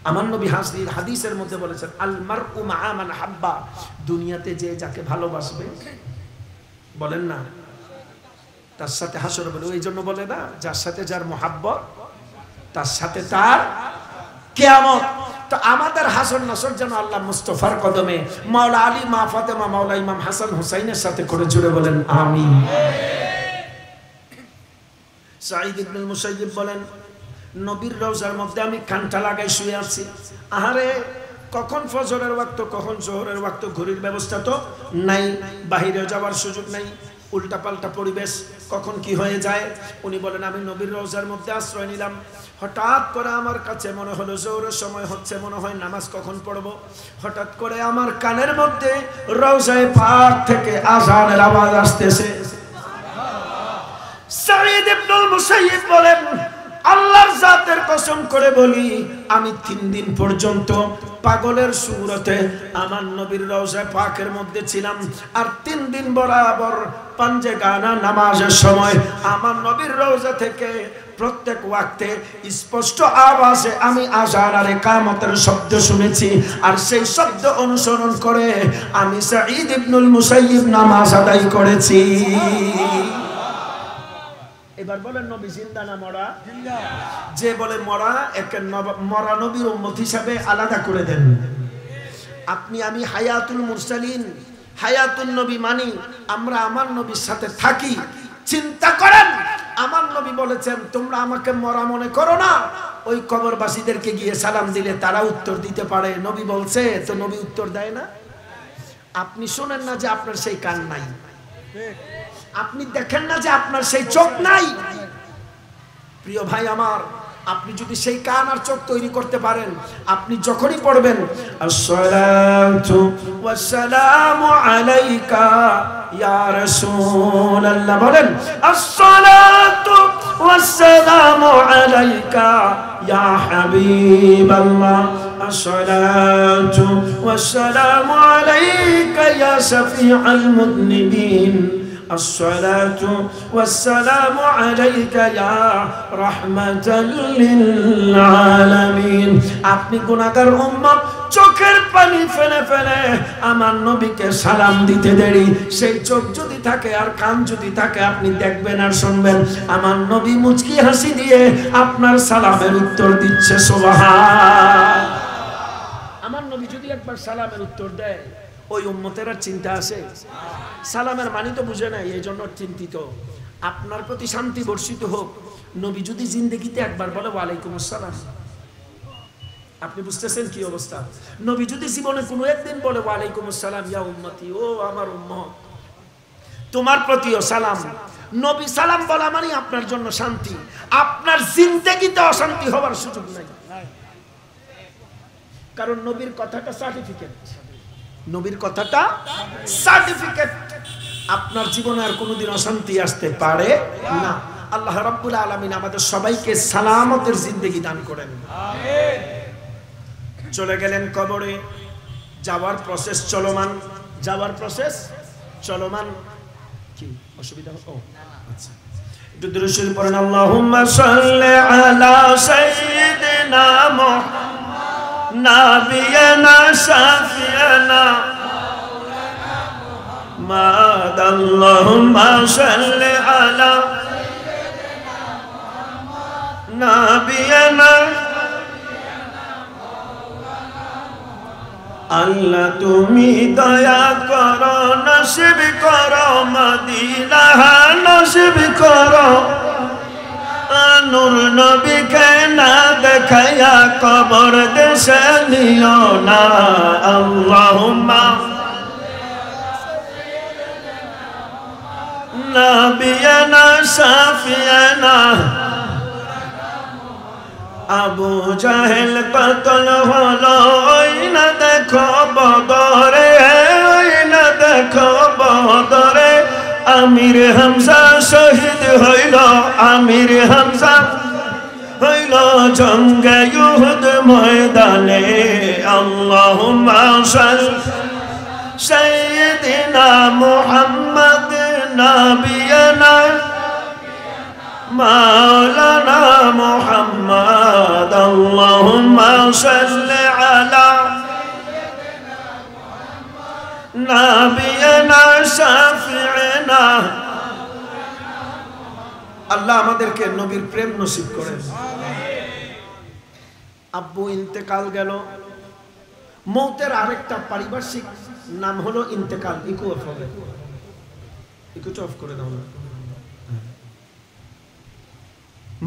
আমার নবী হাদিসের মধ্যে বলেছেন আল মারউ মা মান হাব্বা, দুনিয়াতে যে যাকে ভালোবাসবে, বলেন না তার সাথে হাসর বলে। ওই জন্য বলে না, যার সাথে যার মোহাব্বত তার সাথে তার কিয়ামত। তো আমাদের হাসর নাসর যেন আল্লাহ মুস্তাফার কদমে মাওলা আলী, মা ফাতেমা, মাওলা ইমাম হাসান হুসাইনের সাথে করে জুড়ে বলেন আমিন। সাঈদ ইবনুল মুসাইয়িব বলেন, নবীর রওজার মধ্যে আমি কানটা লাগাই শুয়ে আছি। আহারে কখন ফজরের ওয়াক্ত, কখন জোহরের ওয়াক্ত, ঘড়ির ব্যবস্থা তো নাই, বাহিরে যাওয়ার সুযোগ নাই, উল্টাপাল্টা পরিবেশ, কখন কি হয়ে যায়। উনি বলেন আমি নবীর রওজার মধ্যে আশ্রয় নিলাম। হঠাৎ করে আমার কাছে মনে হলো জোহরের সময় হচ্ছে, মনে হয় নামাজ কখন পড়বো। হঠাৎ করে আমার কানের মধ্যে রওজায়ে পাক থেকে আযানের আওয়াজ আসতেছে। সাঈদ ইবনুল মুসাইয়িব বলেন, আল্লাহর জাতের কসম করে বলি, আমি 3 দিন পর্যন্ত পাগলের সুরতে আমার নবীর রওজা পাকের মধ্যে ছিলাম। আর 3 দিন বরাবর পাঞ্জে গানা নামাজের সময় আমার নবীর রওজা থেকে প্রত্যেক ওয়াক্তে স্পষ্ট আওয়াজে আমি আযান আর ইকামতের শব্দ শুনেছি। আর সেই শব্দ অনুসরণ করে আমি সাঈদ ইবনুল মুসাইয়িব নামাজ আদায় করেছি। এবার বলেন নবী জিন্দা না মরা? যে বলে মরা, একে মরা নবীর উম্মত হিসাবে আলাদা করে দেন। আপনি আমি হায়াতুল মুরসালিন, হায়াতুল নবী মানি, আমরা আমার নবীর সাথে থাকি। চিন্তা করেন, আমার নবী বলেছেন তোমরা আমাকে মরা মনে করো না। ওই কবরবাসীদেরকে গিয়ে সালাম দিলে তারা উত্তর দিতে পারে। নবী বলছে, তো নবী উত্তর দেয় না? আপনি শোনেন না যে আপনার সেই কান নাই? আপনি দেখেন না যে আপনার সেই চোখ নাই? প্রিয় ভাই আমার, আপনি যদি সেই কান আর চোখ তৈরি করতে পারেন, আপনি যখনই পড়বেন আসসালাতু ওয়াসসালামু আলাইকা ইয়া রাসূলুল্লাহ, বলেন আসসালাতু ওয়াসসালামু আলাইকা ইয়া হাবিবাল্লাহ, আসসালাতু ওয়াসসালামু আলাইকা ইয়া শাফিউল মুযনিবিন, আসসালাতু ওয়াসসালামু আলাইকা ইয়া রাহমাতাল লিল আলামিন। আপনি গুনাহগার উম্মত, চোখের পানি ফেলে ফেলে আমার নবীকে সালাম দিতে দেরি। সেই চোখ যদি থাকে আর কান যদি থাকে, আপনি দেখবেন আর শুনবেন আমার নবী মুচকি হাসি দিয়ে আপনার সালামের উত্তর দিচ্ছে। সুবহান। আমার নবী যদি একবার সালামের উত্তর দেয়, ওই উম্মতের আর চিন্তা আছে? সালামের মানি তো বুঝে নাই, এই জন্য চিন্তিত। আপনার প্রতি শান্তি বর্ষিত হোক, নবী যদি জিন্দেগিতে একবার বলে ওয়ালাইকুম আসসালাম, আপনি বুঝতেছেন কি অবস্থা? নবী যদি জীবনে কোনো একদিন বলে ওয়ালাইকুম আসসালাম ইয়া উম্মতি, ও আমার উম্মত তোমার প্রতিও সালাম, নবী সালাম বলা মানে আপনার জন্য শান্তি। আপনার জিন্দেগিতে অশান্তি হওয়ার সুযোগ নাই, কারণ নবীর কথাটা সার্টিফিকেট, নবীর কথাটা সার্টিফিকেট। আপনার জীবনে আর কোনোদিন অশান্তি আসতে পারে না। আল্লাহ রাব্বুল আলামিন আমাদের সবাইকে সালামতের জিন্দেগি দান করেন, আমিন। চলে গেলেন কবরে, যাওয়ার প্রসেস চলমান, যাওয়ার প্রসেস চলমান। কি অসুবিধা? ও আচ্ছা, একটু দুরূদ শরীফ পড়েন। আল্লাহুম্মা সাল্লি আলা সাইয়্যিদিনা মুহাম্মাদ নাবিয়ানা শাফিয়ানা মাওলানা। আল্লাহুম্মা সাল্লি আলা সাইয়্যিদিনা মুহাম্মাদ নাবিয়ানা। আল্লাহ তুমি দয়া করো, নসিব করো মদিনা, নসিব করো। নূর নবীকে না দেখায়া কবর দেশে নিও না। আল্লাহুম্মা নাবিয়ানা শাফিয়ানা। আবু জাহেল কতল হলো, ওই না দেখো বদরে, ওই না দেখো বদরে। আমির হামজা শহীদ হইল, আমির হামজা হইল জঙ্গে উহুদ ময়দানে। আল্লাহুম্মা সাল্লি সাইয়্যিদিনা মুহাম্মদ নাবিয়ানা মাওলানা মুহাম্মদ। আল্লাহুম্মা সাল্লি আলা নাবিয়ানা শাফিঈনা। আল্লাহ আমাদেরকে নবীর প্রেম নসিব করেন। আব্বু ইন্তেকাল গেল। মৌতের আরেকটা পারিভাষিক নাম হলো ইন্তেকাল। ইকো অফ হবে, ইকোটা অফ করে দাও না।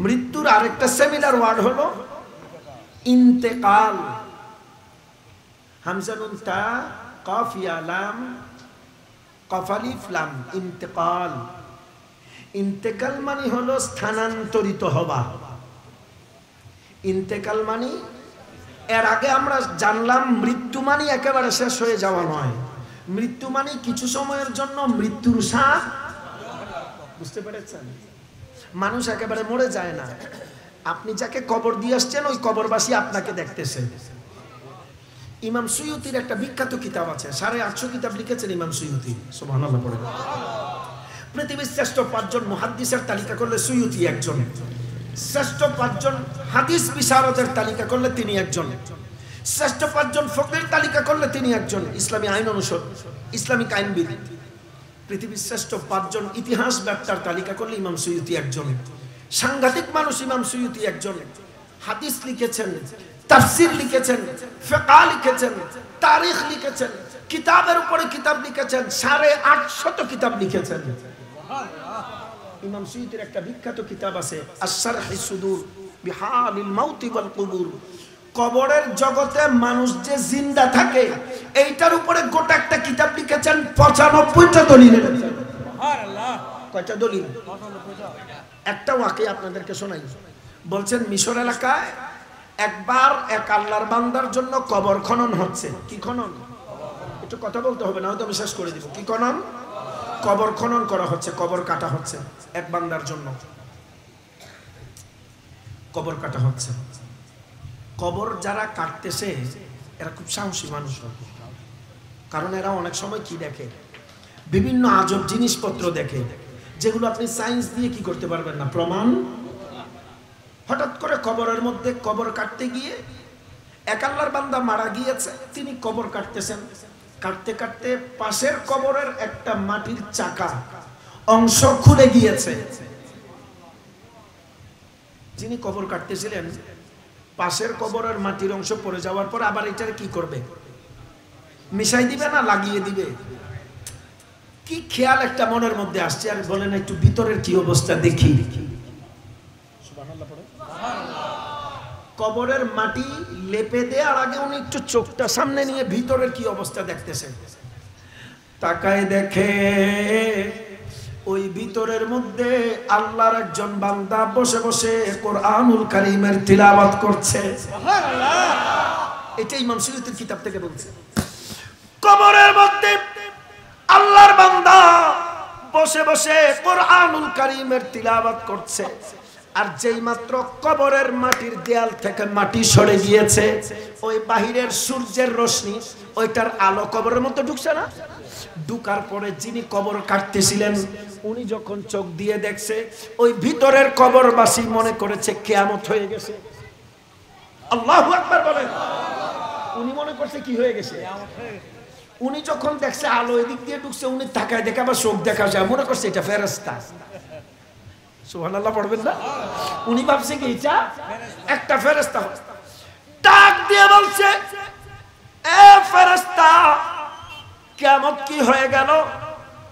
মৃত্যুর আরেকটা সিমিলার ওয়ার্ড হলো ইন্তেকাল। হামজা নুন তা কাফ ইয়া লাম কাফ আলিফ লাম, ইন্তেকাল। ইন্তেকাল মানে হলো স্থানান্তরিত হওয়া। ইন্তেকাল মানে, এর আগে আমরা জানলাম মৃত্যু মানে একেবারে শেষ হয়ে যাওয়া নয়। মৃত্যু মানে কিছু সময়ের জন্য মৃত্যুর স্বাদ, বুঝতে পেরেছেন? মানুষ একেবারে মরে যায় না। আপনি যাকে কবর দিয়ে আসছেন, ওই কবরবাসী আপনাকে দেখতেছে। ইমাম সুয়ুতির একটা বিখ্যাত কিতাব আছে, 850 কিতাব লিখেছেন ইমাম সুয়ুতি, সুবহানাল্লাহ পড়ে। পৃথিবীর শ্রেষ্ঠ 5 জন মুহাদ্দিসের তালিকা করলে সুয়ুতি একজন, শ্রেষ্ঠ 5 জন হাদিস বিশারদের তালিকা করলে তিনি একজন, শ্রেষ্ঠ 5 জন ফকির তালিকা করলে তিনি একজন, ইসলামী আইন অনুষদ, ইসলামিক আইনবিদ। পৃথিবীর শ্রেষ্ঠ 5 জন ইতিহাস ব্যাখ্যার তালিকা করলে ইমাম সুয়ুতি একজন। সাংঘাতিক মানুষ ইমাম সুয়ুতি একজন। হাদিস লিখেছেন, তাফসির লিখেছেন, ফিকহ লিখেছেন, তারিখ লিখেছেন, কিতাবের উপরে কিতাব লিখেছেন, 850 কিতাব লিখেছেন। ইমাম সুয়ুতির একটা বিখ্যাত কিতাব আছে আশ-শারহি সুদূর বিহালিল মাউতি ওয়াল কুবুর। কবরের জগতে মানুষ যে জিন্দা থাকে, এইটার উপরে গোটা একটা কিতাব লিখেছেন, 95টা দলিল। সুবহানাল্লাহ। কয়টা দলিল? 95টা। একটা ওয়াকি আপনাদেরকে শোনাই। বলছেন মিশর এলাকায় একবার এক আল্লাহর বান্দার জন্য কবর খনন হচ্ছে। কি খনন? একটু কথা বলতে হবে, না হয়তো আমি শেষ করে দিব। কি খনন? কবর খনন করা হচ্ছে, কবর কাটা হচ্ছে। এক বান্দার জন্য কবর কাটা হচ্ছে। কবর যারা কাটতেছে এরা খুব সাহসী মানুষ, কারণ এরা অনেক সময় কি দেখে, বিভিন্ন আজব জিনিসপত্র দেখে, যেগুলো আপনি সায়েন্স দিয়ে কি করতে পারবেন না, প্রমাণ। হঠাৎ করে কবরের মধ্যে কবর কাটতে গিয়ে এক আল্লাহর বান্দা মারা গিয়েছে, তিনি কবর কাটতেছেন। কাটতে কাটতে পাশের কবরের একটা মাটির চাকা অংশ খুলে গিয়েছে। যিনি কবর কাটতেছিলেন, পাশের কবরের মাটির অংশ পড়ে যাওয়ার পর আবার এটার কি করবে, মিশাই দিবে না লাগিয়ে দিবে? কি খেয়াল একটা মনের মধ্যে আসছে, আর বলেন একটু ভিতরের কি অবস্থা দেখি। কবরের মাটি লেপে দেওয়ার আগে উনি একটু চোখটা সামনে নিয়ে ভিতরের কি অবস্থা দেখতেছেন। তাকায় দেখে ওই ভিতরের মধ্যে আল্লাহর একজন বান্দা বসে বসে কোরআনুল কারীমের তিলাওয়াত করছে। সুবহানাল্লাহ। এটা ইমাম সুয়ুতির কিতাব থেকে বলছে। কবরের মধ্যে আল্লাহর বান্দা বসে বসে কোরআনুল কারীমের তিলাওয়াত করছে, আর যেই মাত্র কবরের মাটির দেয়াল থেকে মাটি সরে গিয়েছে, ওই বাহিরের সূর্যের রশ্মি ওইটার আলো কবরের মধ্যে ঢুকছে না? ঢুকার পরে যিনি কবর কাটতেছিলেন উনি যখন চোখ দিয়ে দেখছে, ওই ভিতরের কবরবাসী মনে করেছে কিয়ামত হয়ে গেছে। আল্লাহু আকবার বলেন। উনি মনে করছে কি হয়ে গেছে। উনি যখন দেখছে আলো এদিক দিয়ে ঢুকছে, উনি তাকায় দেখে আবার চোখ দেখা যায়, মনে করছে এটা ফেরেশতা। সুবহানাল্লাহ পড়বেন না? উনি ভাবছে কি এটা একটা ফেরেশতা। ডাক দিয়ে বলছে, এ ফেরেশতা, কিয়ামত কি হয়ে গেল?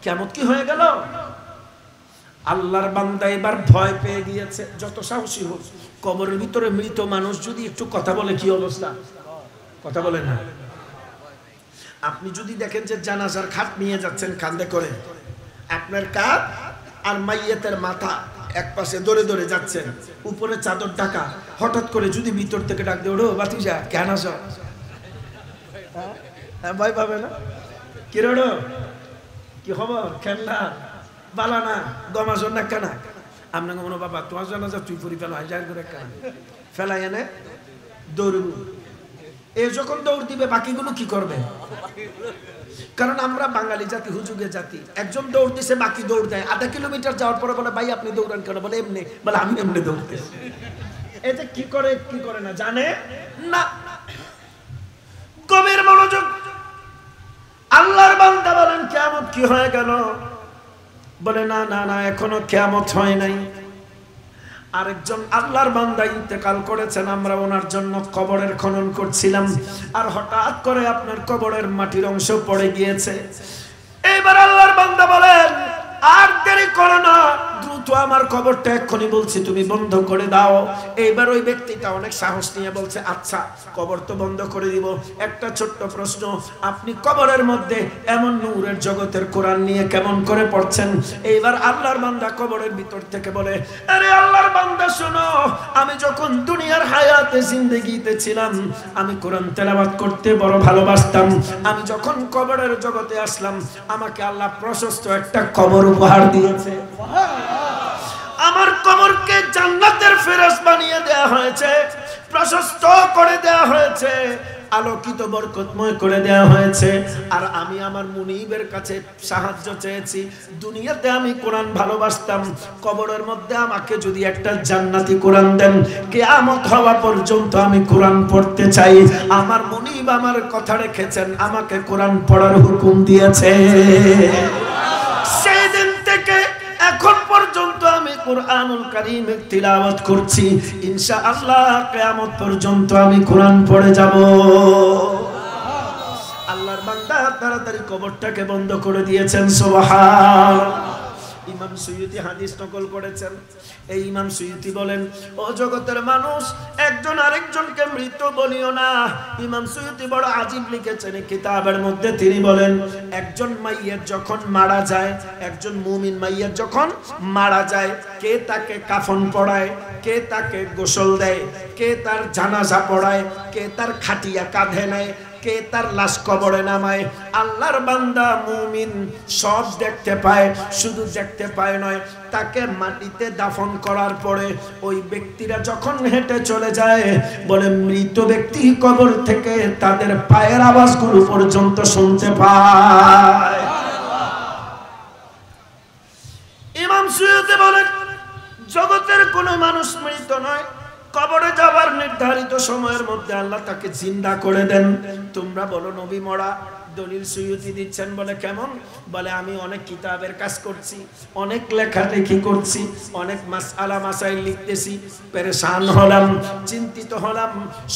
কিয়ামত কি হয়ে গেল? আল্লাহর বান্দা এবার ভয় পেয়ে গিয়েছে। যত সাহসী হোক, কবরের ভিতরে মৃত মানুষ যদি একটু কথা বলে কি অবস্থা? কথা বলে না। আপনি যদি দেখেন যে জানাজার খাট নিয়ে যাচ্ছেন কাঁধে করে, আপনার কাঁধ আর মাইয়াতের মাথা এক পাশে ধরে ধরে যাচ্ছেন, উপরে চাদর ঢাকা, হঠাৎ করে যদি ভিতর থেকে ডাক দিয়ে, ওঠো বাতিজা কেন আসো? ভয় পাবে না? কি রে কি খবর? খেলনা বালানা গমাজন না কেনা? আপনাকে মনে বাবা তোমার জানাজা তুই পরি ফেলা যাই করে কেনা ফেলাই এনে দৌড়ব। এ যখন দৌড় দিবে বাকিগুলো কি করবে? কারণ আমরা বাঙালি জাতি, হুজুগে জাতি। একজন দৌড় দিছে, বাকি দৌড় দেয়। আধা কিলোমিটার যাওয়ার পরে বলে ভাই আপনি দৌড়ান কেন? বলে এমনি। বলে আমি এমনি দৌড়তেছি। এতে কি করে কি করে না জানে না। কবির মনোযোগ। আল্লাহর বান্দা বলেন কিয়ামত কি হয়ে গেল? বলে না না না, এখনো কিয়ামত হয় নাই। আরেকজন আল্লাহর বান্দা ইন্তেকাল করেছেন, আমরা ওনার জন্য কবরের খনন করছিলাম, আর হঠাৎ করে আপনার কবরের মাটির অংশ পড়ে গিয়েছে। এইবার আল্লাহর বান্দা বলেন আর দেরি করো না, দ্রুত আমার কবরটা এক্ষুনি বলছি তুমি বন্ধ করে দাও। এইবার ওই ব্যক্তিটা অনেক সাহস নিয়ে বলছে আচ্ছা কবর তো বন্ধ করে দিব, একটা ছোট্ট প্রশ্ন, আপনি কবরের মধ্যে এমন নূরের জগতের কোরআন নিয়ে কেমন করে পড়ছেন? এইবার আল্লাহর বান্দা কবরের ভিতর থেকে বলে, আরে আল্লাহর বান্দা শোনো, আমি যখন দুনিয়ার হায়াতে জিন্দেগিতে ছিলাম আমি কোরআন তেলাওয়াত করতে বড় ভালোবাসতাম। আমি যখন কবরের জগতে আসলাম আমাকে আল্লাহ প্রশস্ত একটা কবর উপহার দিয়েছে। আমার কবরকে জান্নাতের ফেরেশ বানিয়ে দেয়া হয়েছে, প্রশস্ত করে দেয়া হয়েছে, আলোকিত বরকতময় করে দেয়া হয়েছে। আর আমি আমার মুনিবের কাছে সাহায্য চেয়েছি। দুনিয়াতে আমি কোরআন ভালোবাসতাম, কবরের মধ্যে আমাকে যদি একটা জান্নাতি কোরআন দেন, কিয়ামত হওয়া পর্যন্ত আমি কোরআন পড়তে চাই। আমার মুনিব আমার কথা রেখেছেন, আমাকে কোরআন পড়ার হুকুম দিয়েছে। সেই দিন থেকে এখন পর্যন্ত আমি কোরআনুল কারীমের তিলাওয়াত করছি, ইনশাআল্লাহ কিয়ামত পর্যন্ত আমি কোরআন পড়ে যাব। আল্লাহর বান্দা তাড়াতাড়ি কবরটাকে বন্ধ করে দিয়েছেন। সুবহানাল্লাহ। ইমাম সুয়ুতি হাদিস নকল করেছেন। এই ইমাম সুয়ুতি বলেন, ও জগতের মানুষ, একজন আরেকজনকে মৃত বলিও না। ইমাম সুয়ুতি বড় আজীব লিখেছেন কিতাবের মধ্যে। তিনি বলেন, একজন মাইয়্যিত যখন মারা যায়, একজন মুমিন মাইয়্যিত যখন মারা যায়, কে তাকে কাফন পরায়, কে তাকে গোসল দেয়, কে তার জানাজা পড়ায়, কে তার খাটিয়া কাঁধে নেয়, কে তার লাশ কবরে নামায়, আল্লাহর বান্দা মুমিন সব দেখতে পায়। শুধু দেখতে পায় নয়, তাকে মাটিতে দাফন করার পরে ওই ব্যক্তিরা যখন হেঁটে চলে যায়, বলে মৃত ব্যক্তি কবর থেকে তাদের পায়ের আওয়াজগুলো পর্যন্ত শুনতে পায়। ইমাম সুয়ুতি বলেন, জগতের কোনো মানুষ মৃত নয়, কবরে যাবার নির্ধারিত সময়ের মধ্যে আল্লাহ তাকে জিন্দা করে দেন। তোমরা বলো নবী মরা, দলিল সুয়ুতি দিচ্ছেন, বলে কেমন? বলে আমি অনেক কিতাবের কাজ করছি, অনেক লেখালেখি করছি, অনেক মাসআলা মাসাইল লিখতেছি, পেরেশান হলাম, চিন্তিত হলাম,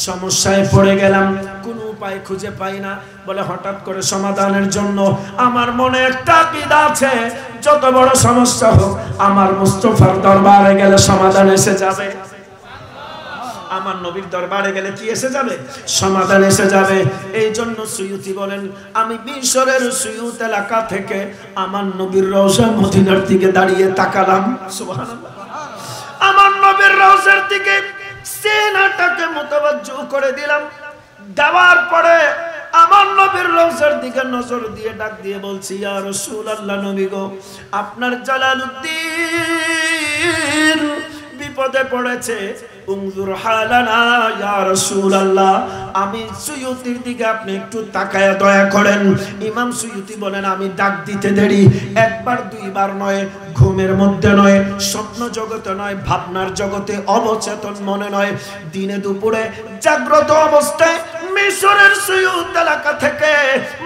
সমস্যায় পড়ে গেলাম, কোনো উপায় খুঁজে পাই না। বলে হঠাৎ করে সমাধানের জন্য আমার মনে একটা আকীদা আছে, যত বড় সমস্যা হোক আমার মুস্তাফার দরবারে গেলে সমাধান এসে যাবে। আমার নবীর দরবারে গেলে কি এসে যাবে? সমাধান এসে যাবে। এই জন্য সুয়ুতি বলেন, আমি মিশরের সুয়ুত এলাকা থেকে আমার নবীর রওজা মদিনার দিকে দাঁড়িয়ে তাকালাম, সুবহানাল্লাহ, আমার নবীর রওজার দিকে সিনাটাকে মুতাওয়াজ্জু করে দিলাম। দেওয়ার পরে আমার নবীর রওজার দিকে নজর দিয়ে ডাক দিয়ে বলছি, ইয়া রাসূলুল্লাহ, নবী গো, আপনার জালালউদ্দিন বিপদে পড়েছে, উনজুর হালানা ইয়া রাসূলুল্লাহ। আমি সুয়ুতির দিকে আপনি একটু তাকায়া দয়া করেন। ইমাম সুয়ুতি বলেন, আমি ডাক দিতে দেরি, একবার দুইবার নয়, ঘুমের মধ্যে নয়, স্বপ্ন জগতে নয়, ভাবনার জগতে, অবচেতন মনে নয়, দিনে দুপুরে জাগ্রত অবস্থায় মিশরের সুয়ুত এলাকা থেকে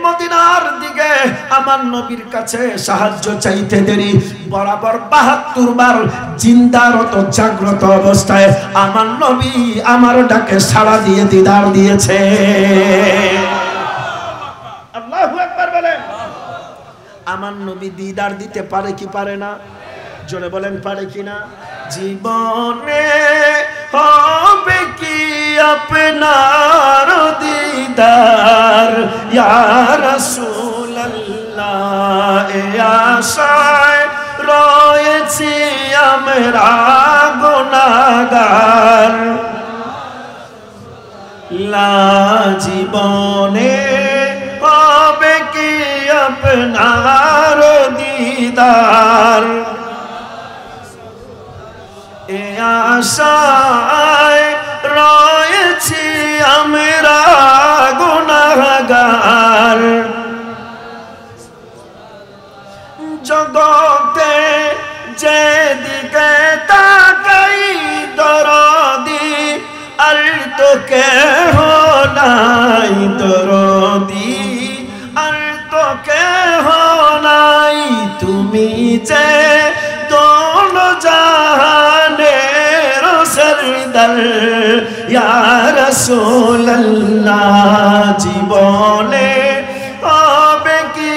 মদিনার দিকে আমার নবীর কাছে সাহায্য চাইতে দেরি, বরাবর ৭২ বার জিন্দারত জাগ্রত অবস্থায় আমার নবী আমার ডাকে সাড়া দিয়ে দিদার দিয়েছে। আল্লাহু আকবার বলেন। আমার নবী দিদার দিতে পারে কি পারে না? জোরে বলেন, পারে কি না? জীবনে হবে কি আপনার দিদার ইয়া রাসূলুল্লাহ, এ আশায় রয়েছি আমরা গুনাহগার, লা জীবনে হবে কি আপনার দিদার, এ আশায় রয়েছি আমরা গুনাহগার। জগতে যেদিকে তাকাই দরদি, আর তো কেহ নাই দরদি, আর তো কেহ নাই, তুমি যে দোনো জাহানের সরদার ইয়া রাসূলুল্লাহ, জীবনে হবে কি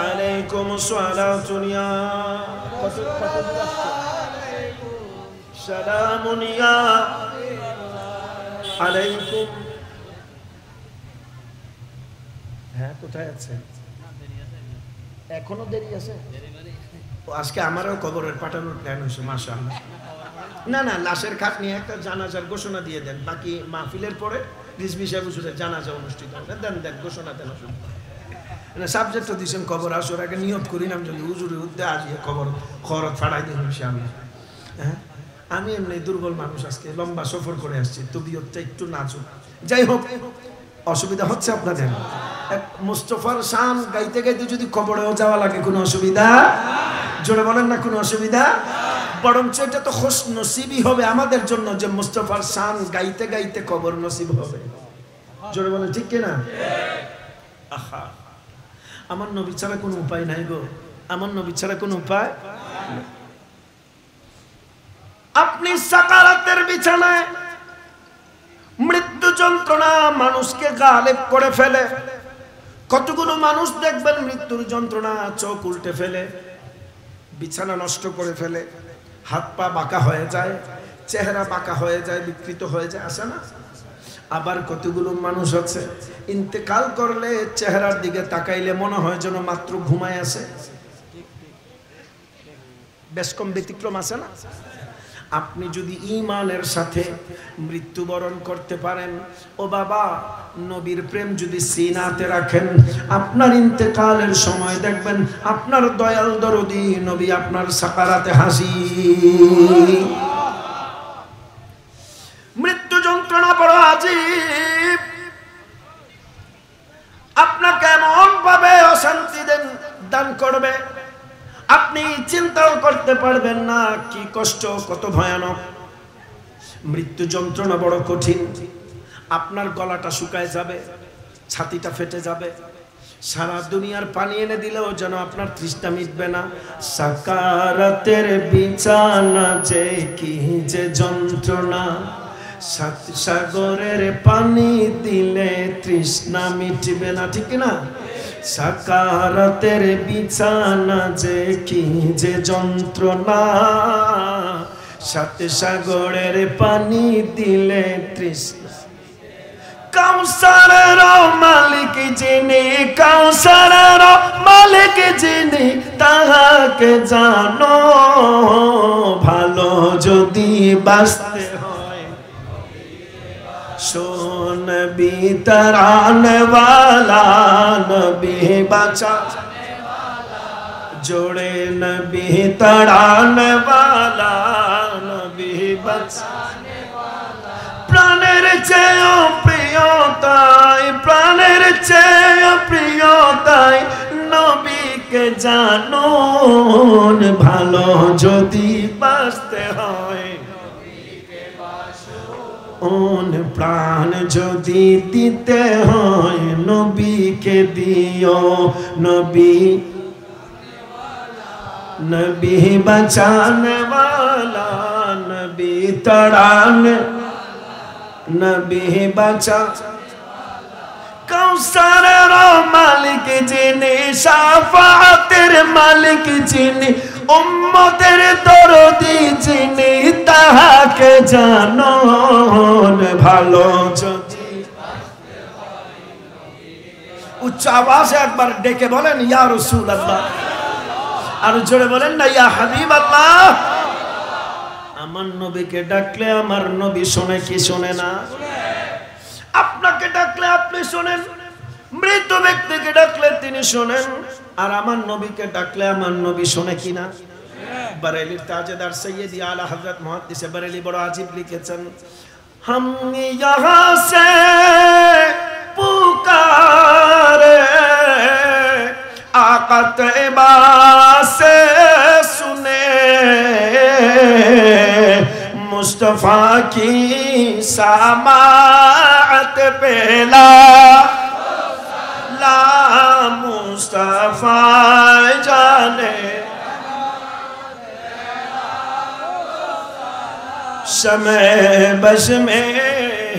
আলাইকুম সালাতুন ইয়া সালামুন ইয়া আলাইকুম। হ্যাঁ, কোথায় আছেন? এখনো দেরি আছে? আজকে আমারও কবরের পাঠানোর প্ল্যান হয়েছে, মাশাআল্লাহ। না না, লাশের খাট নিয়ে একটা জানাজার ঘোষণা দিয়ে দেন, বাকি মাহফিলের পরে রিজভী সাহেব হুজুরের জানাজা অনুষ্ঠিত হবে। দেন দেন, ঘোষণা দেন। না, সাবজেক্টও দিয়েছেন কবর আসর আগে নিয়ত করি না যদি হুজুরের উদ্দে আজিয়ে কবর খরচ ফাড়াই দিন ইনশাআল্লাহ। হ্যাঁ, আমি এমনি দুর্বল মানুষ, আজকে লম্বা সফর করে আসছি, তবিয়তটা একটু নাজুক। যাই হোক, অসুবিধা হচ্ছে আপনাদের? মুস্তাফার শান গাইতে গাইতে যদি কবরেও যাওয়া লাগে কোনো অসুবিধা? জোরে বলেন না, কোনো অসুবিধা? বরঞ্চ এটা তো খুশ নসিবই হবে আমাদের জন্য যে মুস্তাফার শান গাইতে গাইতে কবর নসিব হবে। জোরে বলেন, ঠিক কিনা? আহা, আমার নবী ছাড়া কোনো উপায় নাই গো, আমার নবী ছাড়া কোনো উপায়। আপনি সাকারাতের বিছানায়, মৃত্যু যন্ত্রণা মানুষকে গালেব করে ফেলে। কতগুলো মানুষ দেখবেন মৃত্যুর যন্ত্রণা চোখ উল্টে ফেলে, বিছানা নষ্ট করে ফেলে, হাত পা বাঁকা হয়ে যায়, চেহারা বাঁকা হয়ে যায়, বিকৃত হয়ে যায়, আসে না? আবার কতগুলো মানুষ আছে ইন্তেকাল করলে চেহারার দিকে তাকাইলে মনে হয় যেন মাত্র ঘুমায় আছে। বেশ কম ব্যতিক্রম আছে না? আপনি যদি ঈমানের সাথে মৃত্যুবরণ করতে পারেন, ও বাবা, নবীর প্রেম যদি সিনাতে রাখেন, আপনার ইন্তেকালের সময় দেখবেন আপনার দয়াল দরদি নবী আপনার সাকারাতে হাসি। মৃত্যু যন্ত্রণা বড় আজীব, আপনাকে এমন ভাবে অশান্তি দান করবে, আপনি আপনি চিন্তাও করতে পারবেন না কি কষ্ট, কত ভয়ানক। মৃত্যু যন্ত্রণা বড় কঠিন। আপনার গলাটা শুকায় যাবে, ছাতিটা ফেটে যাবে, সারা দুনিয়ার পানি এনে দিলেও যেন আপনার তৃষ্ণা মিটবে না। সাকারাতের বিছানা যে কি যে যন্ত্রণা, সাত সাগরের পানি দিলে তৃষ্ণা মিটবে না, ঠিক না? সাকারাতের বিছানা যে কি যে যন্ত্রণা, সাত সাগরের পানি দিলে তৃষ্ণা। কাউসারের মালিক যিনি, কাউসারের মালিক যিনি, তাহাকে জানো ভালো যদি বাঁচতে হয়। শোন বিতরানওয়ালা নবী বাঁচা, জোড়ে নবী তড়ানওয়ালা নবী বাঁচা। প্রাণের চেয়েও প্রিয় তাই, প্রাণের চেয়েও প্রিয় তাই নবীকে জানো ভালো যদি বাঁচতে হয়। প্রাণ যদি দিতে হয় নবীকে দিও। নবী নবী বাঁচানে वाला, নবী তড়ানে, নবী বাঁচা। কাউসারের মালিক যিনি, শাফাতের মালিক যিনি, উম্মতের দরদি যিনি, তাহাকে জানো ভালো যদি। উচ্চ আওয়াজে একবার ডেকে বলেন ইয়া রাসূলুল্লাহ, আর জোরে বলেন না ইয়া হাবিবাল্লাহ। আমার নবীকে ডাকলে আমার নবী শোনে কি শোনে না? আপনাকে ডাকলে আপনি শোনেন, মৃত ব্যক্তিকে ডাকলে তিনি শোনেন, আর আমার নবীকে ডাকলে আমার নবী শোনে কিনা? बरेली ताजेदार सैयदी आला हजरत मुहद्दिस बरेली बड़ा अजीब लिखेছেন, हम यहाँ से पुकारे आका तैबा से सुने, मुस्तफा की समाअत पे ला मुस्तफा जाने शमे बश में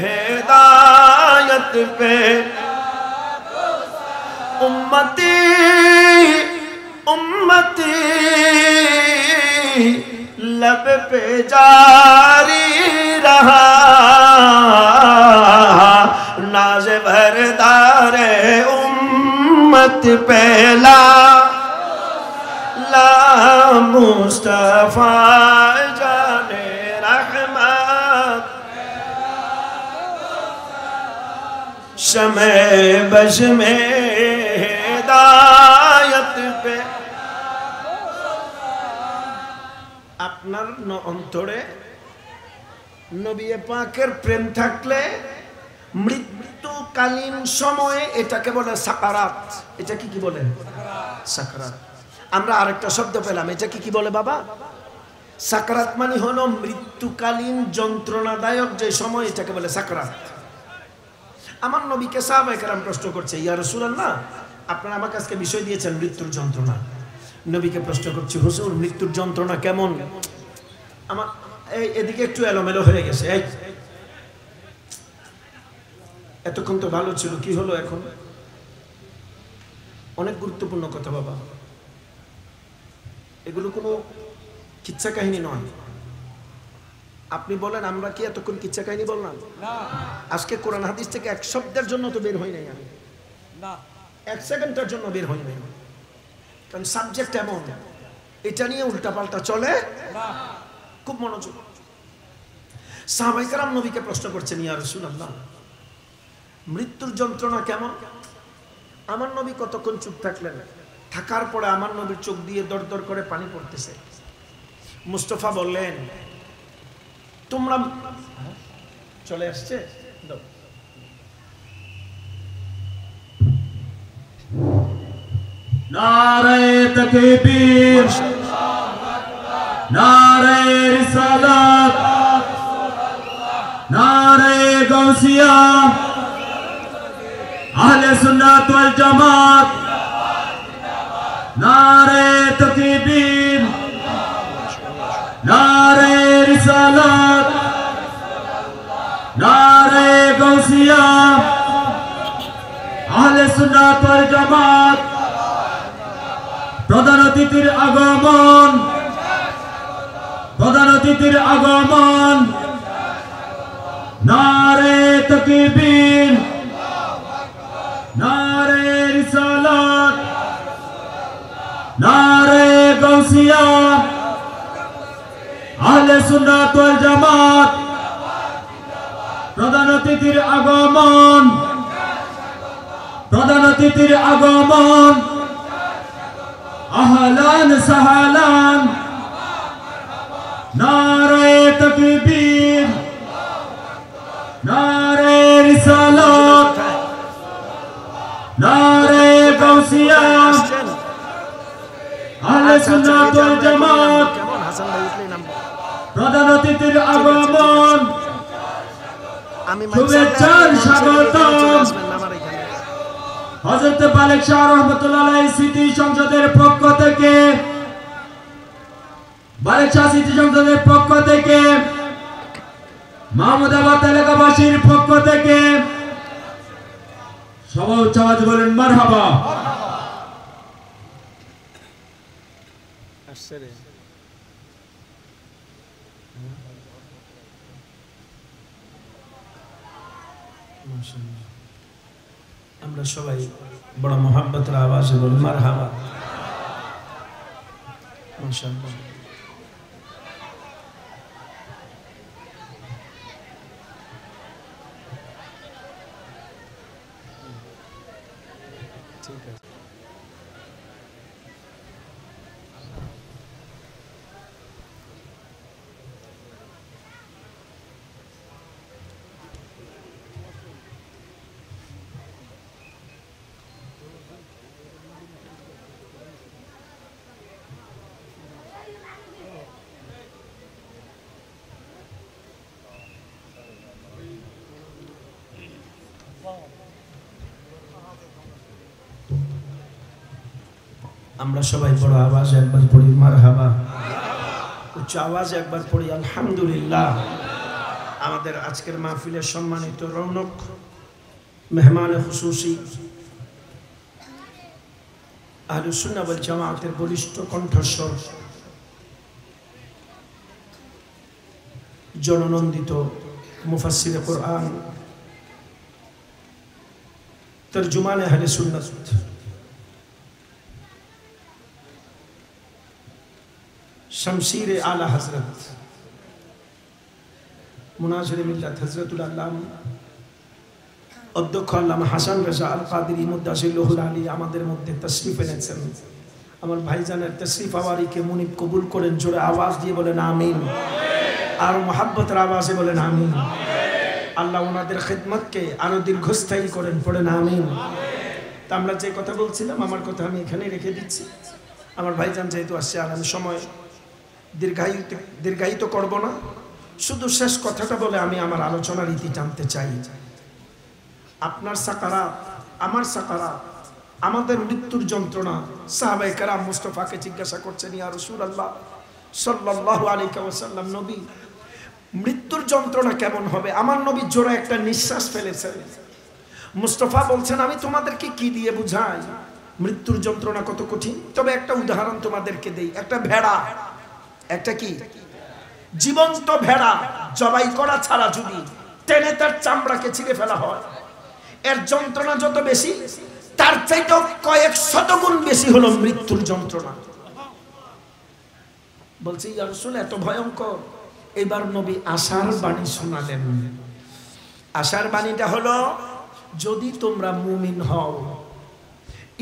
हिदायत पे उम्मती उम्मती लब पे जारी रहा, नाज भरदारे उम्मत पे ला मुस्तफा जाने शमे बश में हिदायत पे। আপনার অন্তরে নবী পাকের প্রেম থাকলে মৃত্যুকালীন সময়ে এটাকে বলে সাকারাত। এটা কি বলে? সাকারাত। আমরা আরেকটা শব্দ পেলাম, এটা কি বলে বাবা? সাকারাত মানে হলো মৃত্যুকালীন যন্ত্রণাদায়ক যে সময়, এটাকে বলে সাকারাত। আমার নবীকে সাহাবায়ে কেরাম প্রশ্ন করছে, ইয়া রাসূলুল্লাহ আপনারা আমাকে আজকে বিষয় দিয়েছেন মৃত্যুর যন্ত্রণা। নবীকে প্রশ্ন করছি, হুজুর মৃত্যুর যন্ত্রণা কেমন? আমার এদিকে একটু এলোমেলো হয়ে গেছে, এতক্ষণ তো ভালো ছিল, কি হলো এখন? অনেক গুরুত্বপূর্ণ কথা বাবা, এগুলো কোনো কিচ্ছা কাহিনী নয়। আপনি বলেন আমরা কি এতক্ষণ কিচ্ছা কাহিনী বললাম? আজকে কোরআন হাদিস থেকে এক শব্দের জন্য তো বের হই নাই আমি, এক সেকেন্ডের জন্য বের হই নাই, কারণ সাবজেক্ট এমন, এটা নিয়ে উল্টাপাল্টা চলে। খুব মনোযোগ। সাহাবায়ে কেরাম নবীকে প্রশ্ন করছেন, ইয়া রাসূলুল্লাহ মৃত্যুর যন্ত্রণা কেমন? আমার নবী কতক্ষণ চুপ থাকলেন, থাকার পরে আমার নবীর চোখ দিয়ে দর দর করে পানি পড়তেছে। মুস্তাফা বললেন, তোমরা চলে আসছে, नारे तकबीर नारे रिसालत नारे गौसिया अहले सुन्नत वल जमात नारे तकबीर नारे रिसालत नारे गौसिया अहले सुन्नत वल जमात प्रधान अतिथिर आगमन नारे तकबीर नारे रिसालत नारे गौसिया अहले सुन्नत वल जमात प्रधान अतिथिर आगमन अहलन सहलन नारे तकबीर नारे रिसालत नारे गौसिया अहले सुन्नत वल जमात प्रधान अतिथिर आगमन শুভেচ্ছার স্বাগতম হযরত মালিক শাহ রহমাতুল্লাহ আলাইহি স্মৃতি সংসদের পক্ষ থেকে মালিক শাহ স্মৃতি সংসদের পক্ষ থেকে মাহমুদাবাদ এলাকাবাসীর পক্ষ থেকে সবাই উচ্চ আওয়াজে বলেন মারহাবা। আমরা সবাই বড় মোহাব্বতের আওয়াজে বলি মারহাবা। মাশাআল্লাহ। ঠিক আছে। আমরা সবাই বড় আওয়াজে একবার পড়ি মারহাবা, উচ্চ আওয়াজে একবার পড়ি আলহামদুলিল্লাহ। আমাদের আজকের মাহফিলের সম্মানিত রৌনক মেহমানে খুসুসি আহলুস সুন্নাহ ওয়াল জামাতের বলিষ্ঠ কণ্ঠস্বর জননন্দিত মুফাসসিরে কোরআন তরজুমানে আহলে সুন্নাত शमशीर आला हजरत मुनाजिर मिल्लत हजरतुल आलम অধ্যক্ষ আল্লামা হাসান রাজা আল কাদেরী মুদাজিল্লাহুল আলী আমাদের মধ্যে তশরিফ এনেছেন। আমার ভাইজানের তশরিফ আওয়ারিকে মুনিব কবুল করেন। জোরে আওয়াজ দিয়ে বলেন আমিন, আর মহব্বতের আওয়াজে বলেন আমিন। আল্লাহ ওনাদের খিদমতকে আরো দীর্ঘস্থায়ী করেন, পড়েন আমিন। তা আমরা যে কথা বলছিলাম, আমার কথা আমি এখানে রেখে দিচ্ছি। আমার ভাইজান যেহেতু আসছে, আর আমি সময় দীর্ঘায়িত করব না, শুধু শেষ কথাটা বলে আমি আমার আলোচনার ইতি টানতে চাই। আপনার সাকারাত, আমার সাকারাত, আমাদের মৃত্যুর যন্ত্রণা, সাহাবায়ে কেরাম মুস্তাফাকে জিজ্ঞাসা করছেন, ইয়া রাসূলুল্লাহ সাল্লাল্লাহু আলাইহি ওয়াসাল্লাম, নবী মৃত্যুর যন্ত্রণা কেমন হবে? আমার নবী জোরে একটা নিঃশ্বাস ফেলেছেন। মুস্তাফা বলছেন, আমি তোমাদেরকে কি দিয়ে বুঝাই মৃত্যুর যন্ত্রণা কত কঠিন? তবে একটা উদাহরণ তোমাদেরকে দেই। একটা ভেড়া, একটা কি জীবন্ত ভেড়া জবাই করা ছাড়া যদি টেনে তার চামড়াকে ছিঁড়ে ফেলা হয়, এর যন্ত্রণা যত বেশি, তার চাইতেও কয়েক শতগুণ বেশি হলো মৃত্যুর যন্ত্রণা। বলছি, ইয়া রাসূল এত ভয়ঙ্কর। এবার নবী আশার বাণী শোনালেন। আশার বাণীটা হলো, যদি তোমরা মুমিন হও,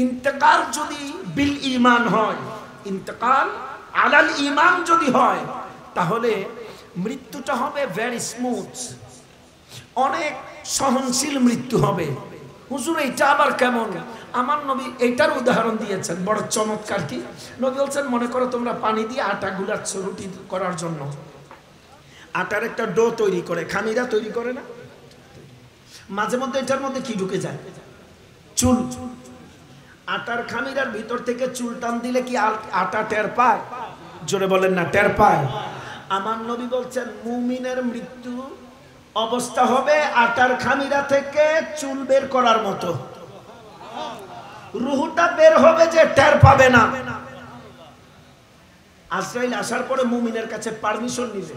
ইন্তেকাল যদি বিল ঈমান হয়, ইন্তেকাল আলাল ঈমান যদি হয়, তাহলে মৃত্যুটা হবে ভেরি স্মুথ, অনেক সহনশীল মৃত্যু হবে। হুজুর এটা আবার কেমন? আমার নবী এইটার উদাহরণ দিয়েছেন, বড় চমৎকার। কি নবী বলছেন, মনে করো তোমরা পানি দিয়ে আটা গুলাচ্ছ রুটি করার জন্য, আটার একটা ডো তৈরি করে, খামিরা তৈরি করে না, মাঝে মধ্যে এটার মধ্যে কি ঢুকে যায়? চুল। আটার খামিরার ভিতর থেকে চুল টান দিলে কি আটা টের পায়? জোরে বলেন না, টের পায়। আমার নবী বলছেন মুমিনের মৃত্যু অবস্থা হবে আটার খামিরা থেকে চুল বের করার মতো। রুহুটা বের হবে যে টের পাবে না। আজরাইল আসার পরে মুমিনের কাছে পারমিশন নিবে,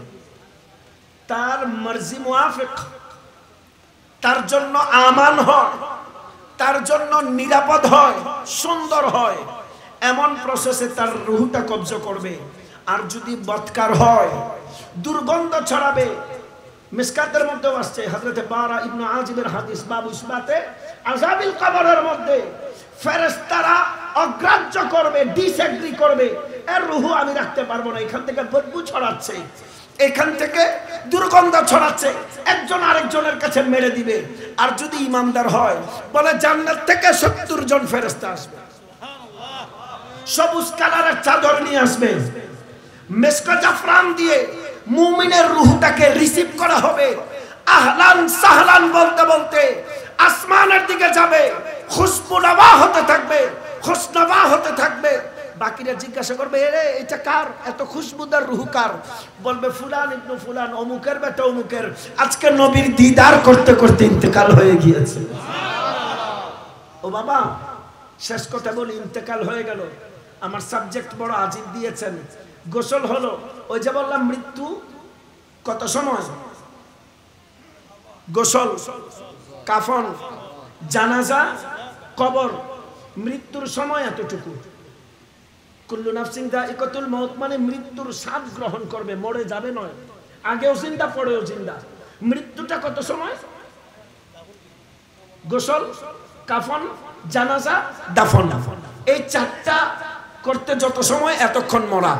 তার মর্জি মুআফিক, তার জন্য আমান হয়, তার জন্য নিরাপদ হয়, সুন্দর হয়, এমন প্রসেসে তার রুহটা কবজা করবে। আর যদি বদকার হয়, দুর্গন্ধ ছড়াবে। মিসকাতের মধ্যে আসছে হযরত বারা ইবনে আজিবের হাদিস, বাবু ইসবাতে আযাবিল কবরের মধ্যে ফেরেশতারা অগ্রাহ্য করবে, ডিসএগ্রি করবে, এর রুহু আমি রাখতে পারবো না, এখান থেকে বদবু ছড়াচ্ছে, এখান থেকে দুর্গন্ধ ছড়াচ্ছে, একজন আরেকজনের কাছে মেরে দিবে। আর যদি ইমানদার হয়, বলে জান্নাত থেকে 70 জন ফেরেশতা আসবে, সবুজ কালারের চাদর নিয়ে আসবে, মেশক জাফরান দিয়ে মুমিনের রূহটাকে রিসিভ করা হবে। আহলান সাহলান বলতে বলতে আসমানের দিকে যাবে, খুশবুনবা হতে থাকবে, খুশনবা হতে থাকবে। বাকিরা জিজ্ঞাসা করবে, এরে এটা কার? এত খুশবুদার রূহ কার? বলবে ফুলান ইবনে ফুলান, অমুকের বেটা অমুকের, আজকে নবীর দিদার করতে করতে ইন্তেকাল হয়ে গিয়েছে। ও বাবা, শেষ কথা বলি, ইন্তেকাল হয়ে গেল। আমার সাবজেক্ট বড় আজিব দিয়েছেন। গোসল হলো, ওই যে বললাম মৃত্যু কত সময়? গোসল, কাফন, জানাজা, কবর, মৃত্যুর সময় এতটুকু। কুল্লু নাফসিন যায়িকাতুল মউত মানে মৃত্যুর স্বাদ গ্রহণ করবে, মরে যাবে নয়। আগেও জিন্দা, পরেও জিন্দা। মৃত্যুটা কত সময়? গোসল, কাফন, জানাজা, দাফন। এই চারটা করতে যত সময়, এতক্ষণ মরা।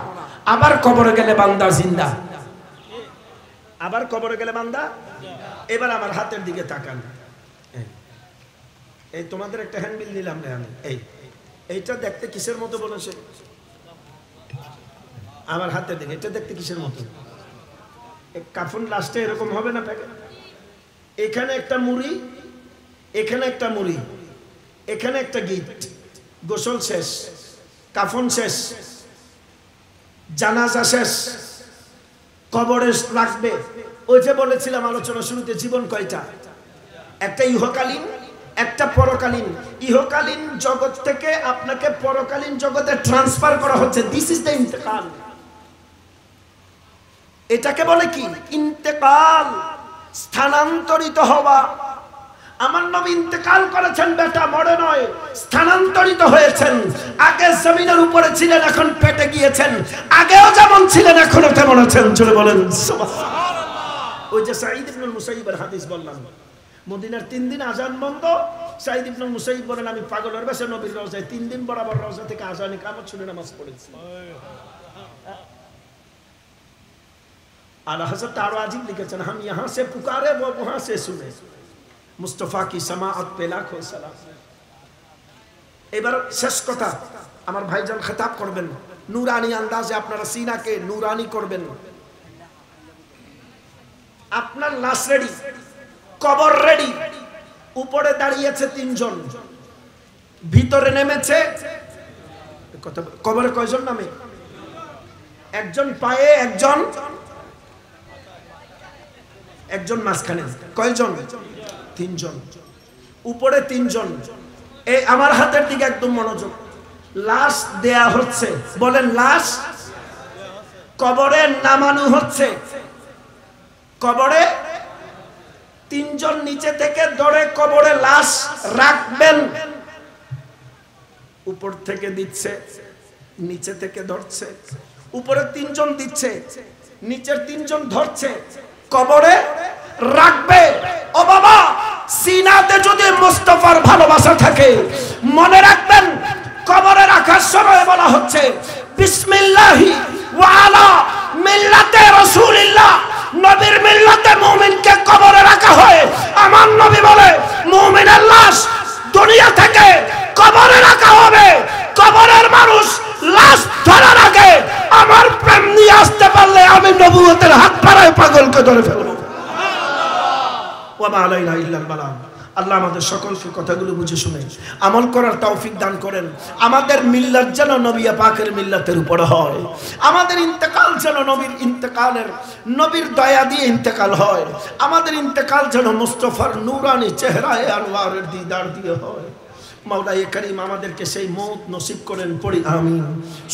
আবার কবরে গেলে বান্দা জিন্দা, আবার কবরে গেলে বান্দা। এবার আমার হাতের দিকে তাকান। এই তোমাদের একটা হ্যান্ডবিল নিলাম না আমি, এইটা দেখতে কিসের মতো বলেছে? আমার হাতের দিকে, এটা দেখতে কিসের মতো? কাফন লাস্টে এরকম হবে না প্যাকেট? এখানে একটা মুড়ি, এখানে একটা মুড়ি, এখানে একটা গিট। গোসল শেষ, কাফন শেষ, জানাজা শেষ, কবরে রাখবে। ওই যে বলেছিলাম আলোচনা শুরুতে, জীবন কয়টা? একটা ইহকালীন, একটা পরকালীন। ইহকালীন জগৎ থেকে আপনাকে পরকালীন জগতে ট্রান্সফার করা হচ্ছে। দিস ইজ দ্য ইন্তেকাল। এটাকে বলে কি? ইন্তেকাল, স্থানান্তরিত হওয়া। আমার নবী ইন্তেকাল করেছেন বেটা, মরে নয়, স্থানান্তরিত হয়েছেন। আগে জমিনের উপরে ছিলেন, এখন পেটে গিয়েছেন। আগেও যেমন ছিলেন, এখনো তেমন আছেন। চলে বলেন সুবহানাল্লাহ। ওই যে সাঈদ ইবনে মুসাইয়িবের হাদিস বললাম, মদিনার 3 দিন আজান বন্ধ। সাঈদ ইবনে মুসাইয়িব বলেন, আমি পাগলের বেশে নবীর রওজায় 3 দিন বরাবর রওজা থেকে আজান ইকামত শুনে নামাজ পড়েছি। আলা হযরত আরো আজিব লিখেছেন, हम यहां से पुकारे वो वहां से सुने, মুস্তাফা কি সামাআত পে লাখো সালাম। এবার শেষ কথা, আমার ভাইজান খেতাব করবেন, নূরানি আন্দাজে আপনারা সিনাকে নূরানি করবেন। আপনার লাশ রেডি, কবর রেডি, উপরে দাঁড়িয়েছে 3 জন, ভিতরে নেমেছে কথা। কবরে কয়জন নামে? একজন পায়ে, একজন মাঝখানে। কয়জন? 3 জন। উপরে 3 জন। এই আমার হাতের দিকে একদম মনোযোগ। লাশ দেয়া হচ্ছে, বলেন লাশ কবরে নামানো হচ্ছে। কবরে 3 জন নিচে থেকে ধরে কবরে লাশ রাখবেন। উপর থেকে দিচ্ছে, নিচে থেকে ধরছে। উপরে 3 জন দিচ্ছে, নিচের 3 জন ধরছে, কবরে রাখবে। ও বাবা, সিনাতে যদি মুস্তাফার ভালোবাসা থাকে, মনে রাখবেন কবরে রাখার সময় বলা হচ্ছে বিসমিল্লাহি ওয়া আলা মিল্লাতে রাসূলিল্লাহ। নবীর মিল্লাতে মুমিনকে কবরে রাখা হয়। আমার নবী বলে মুমিনের লাশ দুনিয়া থেকে কবরে রাখা হবে, কবরের মানুষ লাশ ধরা রাখে, আমার প্রেম নিয়ে আসতে পারলে আমি নবুয়তের হাত পাড়ায় পাগলকে ধরে ফেলবো। ওয়া মা আলাইনা ইল্লাল বালাগ। আল্লাহ আমাদের সকলকে কথাগুলো বুঝে শুনে আমল করার তৌফিক দান করেন। আমাদের মিল্লাত যেন নবী পাকের মিল্লাতের উপর হয়, আমাদের ইন্তেকাল যেন নবীর ইন্তেকালের, নবীর দয়া দিয়ে ইন্তেকাল হয়, আমাদের ইন্তেকাল যেন মুস্তাফার নূরানি চেহারায় আনোয়ারের দিদার দিয়ে হয়। মাওলায়ে করিম আমাদেরকে সেই মওত নসিব করেন, পড়ি আমিন।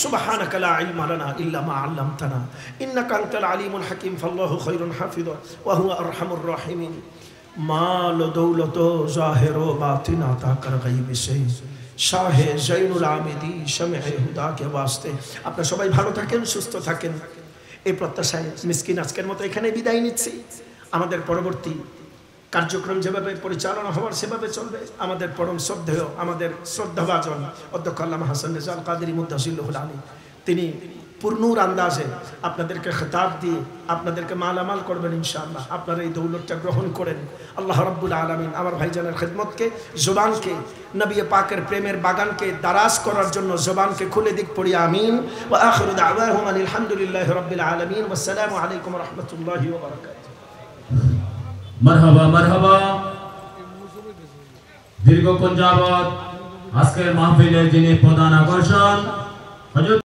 সুবহানাকা লা ইলমা লানা ইল্লা মা আল্লামতানা ইন্নাকা আনতাল আলিমুল হাকিম ফাল্লাহু খায়রুন হাফিযা ওয়া হুয়া আরহামুর রাহিমিন। মাল দৌলত জাহির ও বাতিন আতা কর গায়ব সে শাহে জৈনুল আবেদি শামে হুদা কে ওয়াস্তে। আপনারা সবাই ভালো থাকেন, সুস্থ থাকেন, এই প্রত্যাশায় মিসকিন আজকের মতো এখানে বিদায় নিচ্ছি। আমাদের পরবর্তী কার্যক্রম যেভাবে পরিচালনা হওয়ার সেভাবে চলবে। আমাদের পরম শ্রদ্ধেয়, আমাদের শ্রদ্ধাভাজন অধ্যক্ষ আল্লামা হাসান রেজাউল কাদেরী মুদ্দাসিল্লাহুল আলী, তিনি পূর্ণুর আন্দাজে আপনাদেরকে খেতাব দিয়ে আপনাদেরকে মালামাল করবেন ইনশাআল্লাহ। আপনারা এই দৌলতটা গ্রহণ করেন। আল্লাহ রাব্বুল আলামিন আমার ভাইজানের খেদমতকে, জবানকে, নবী পাকের প্রেমের বাগানকে দারাজ করার জন্য জবানকে খুলে দিক, পড়ি আমিন। ওয়া আখিরু দাওয়াহুম আলহামদুলিল্লাহি রাব্বিল আলামিন। ওয়াসসালামু আলাইকুম ওয়া রাহমাতুল্লাহি ওয়া বারাকাতুহু। মারহাবা মারহাবা। দীর্ঘক্ষণ যাবত আজকের মাহফিলের যিনি প্রধান আকর্ষণ হযরত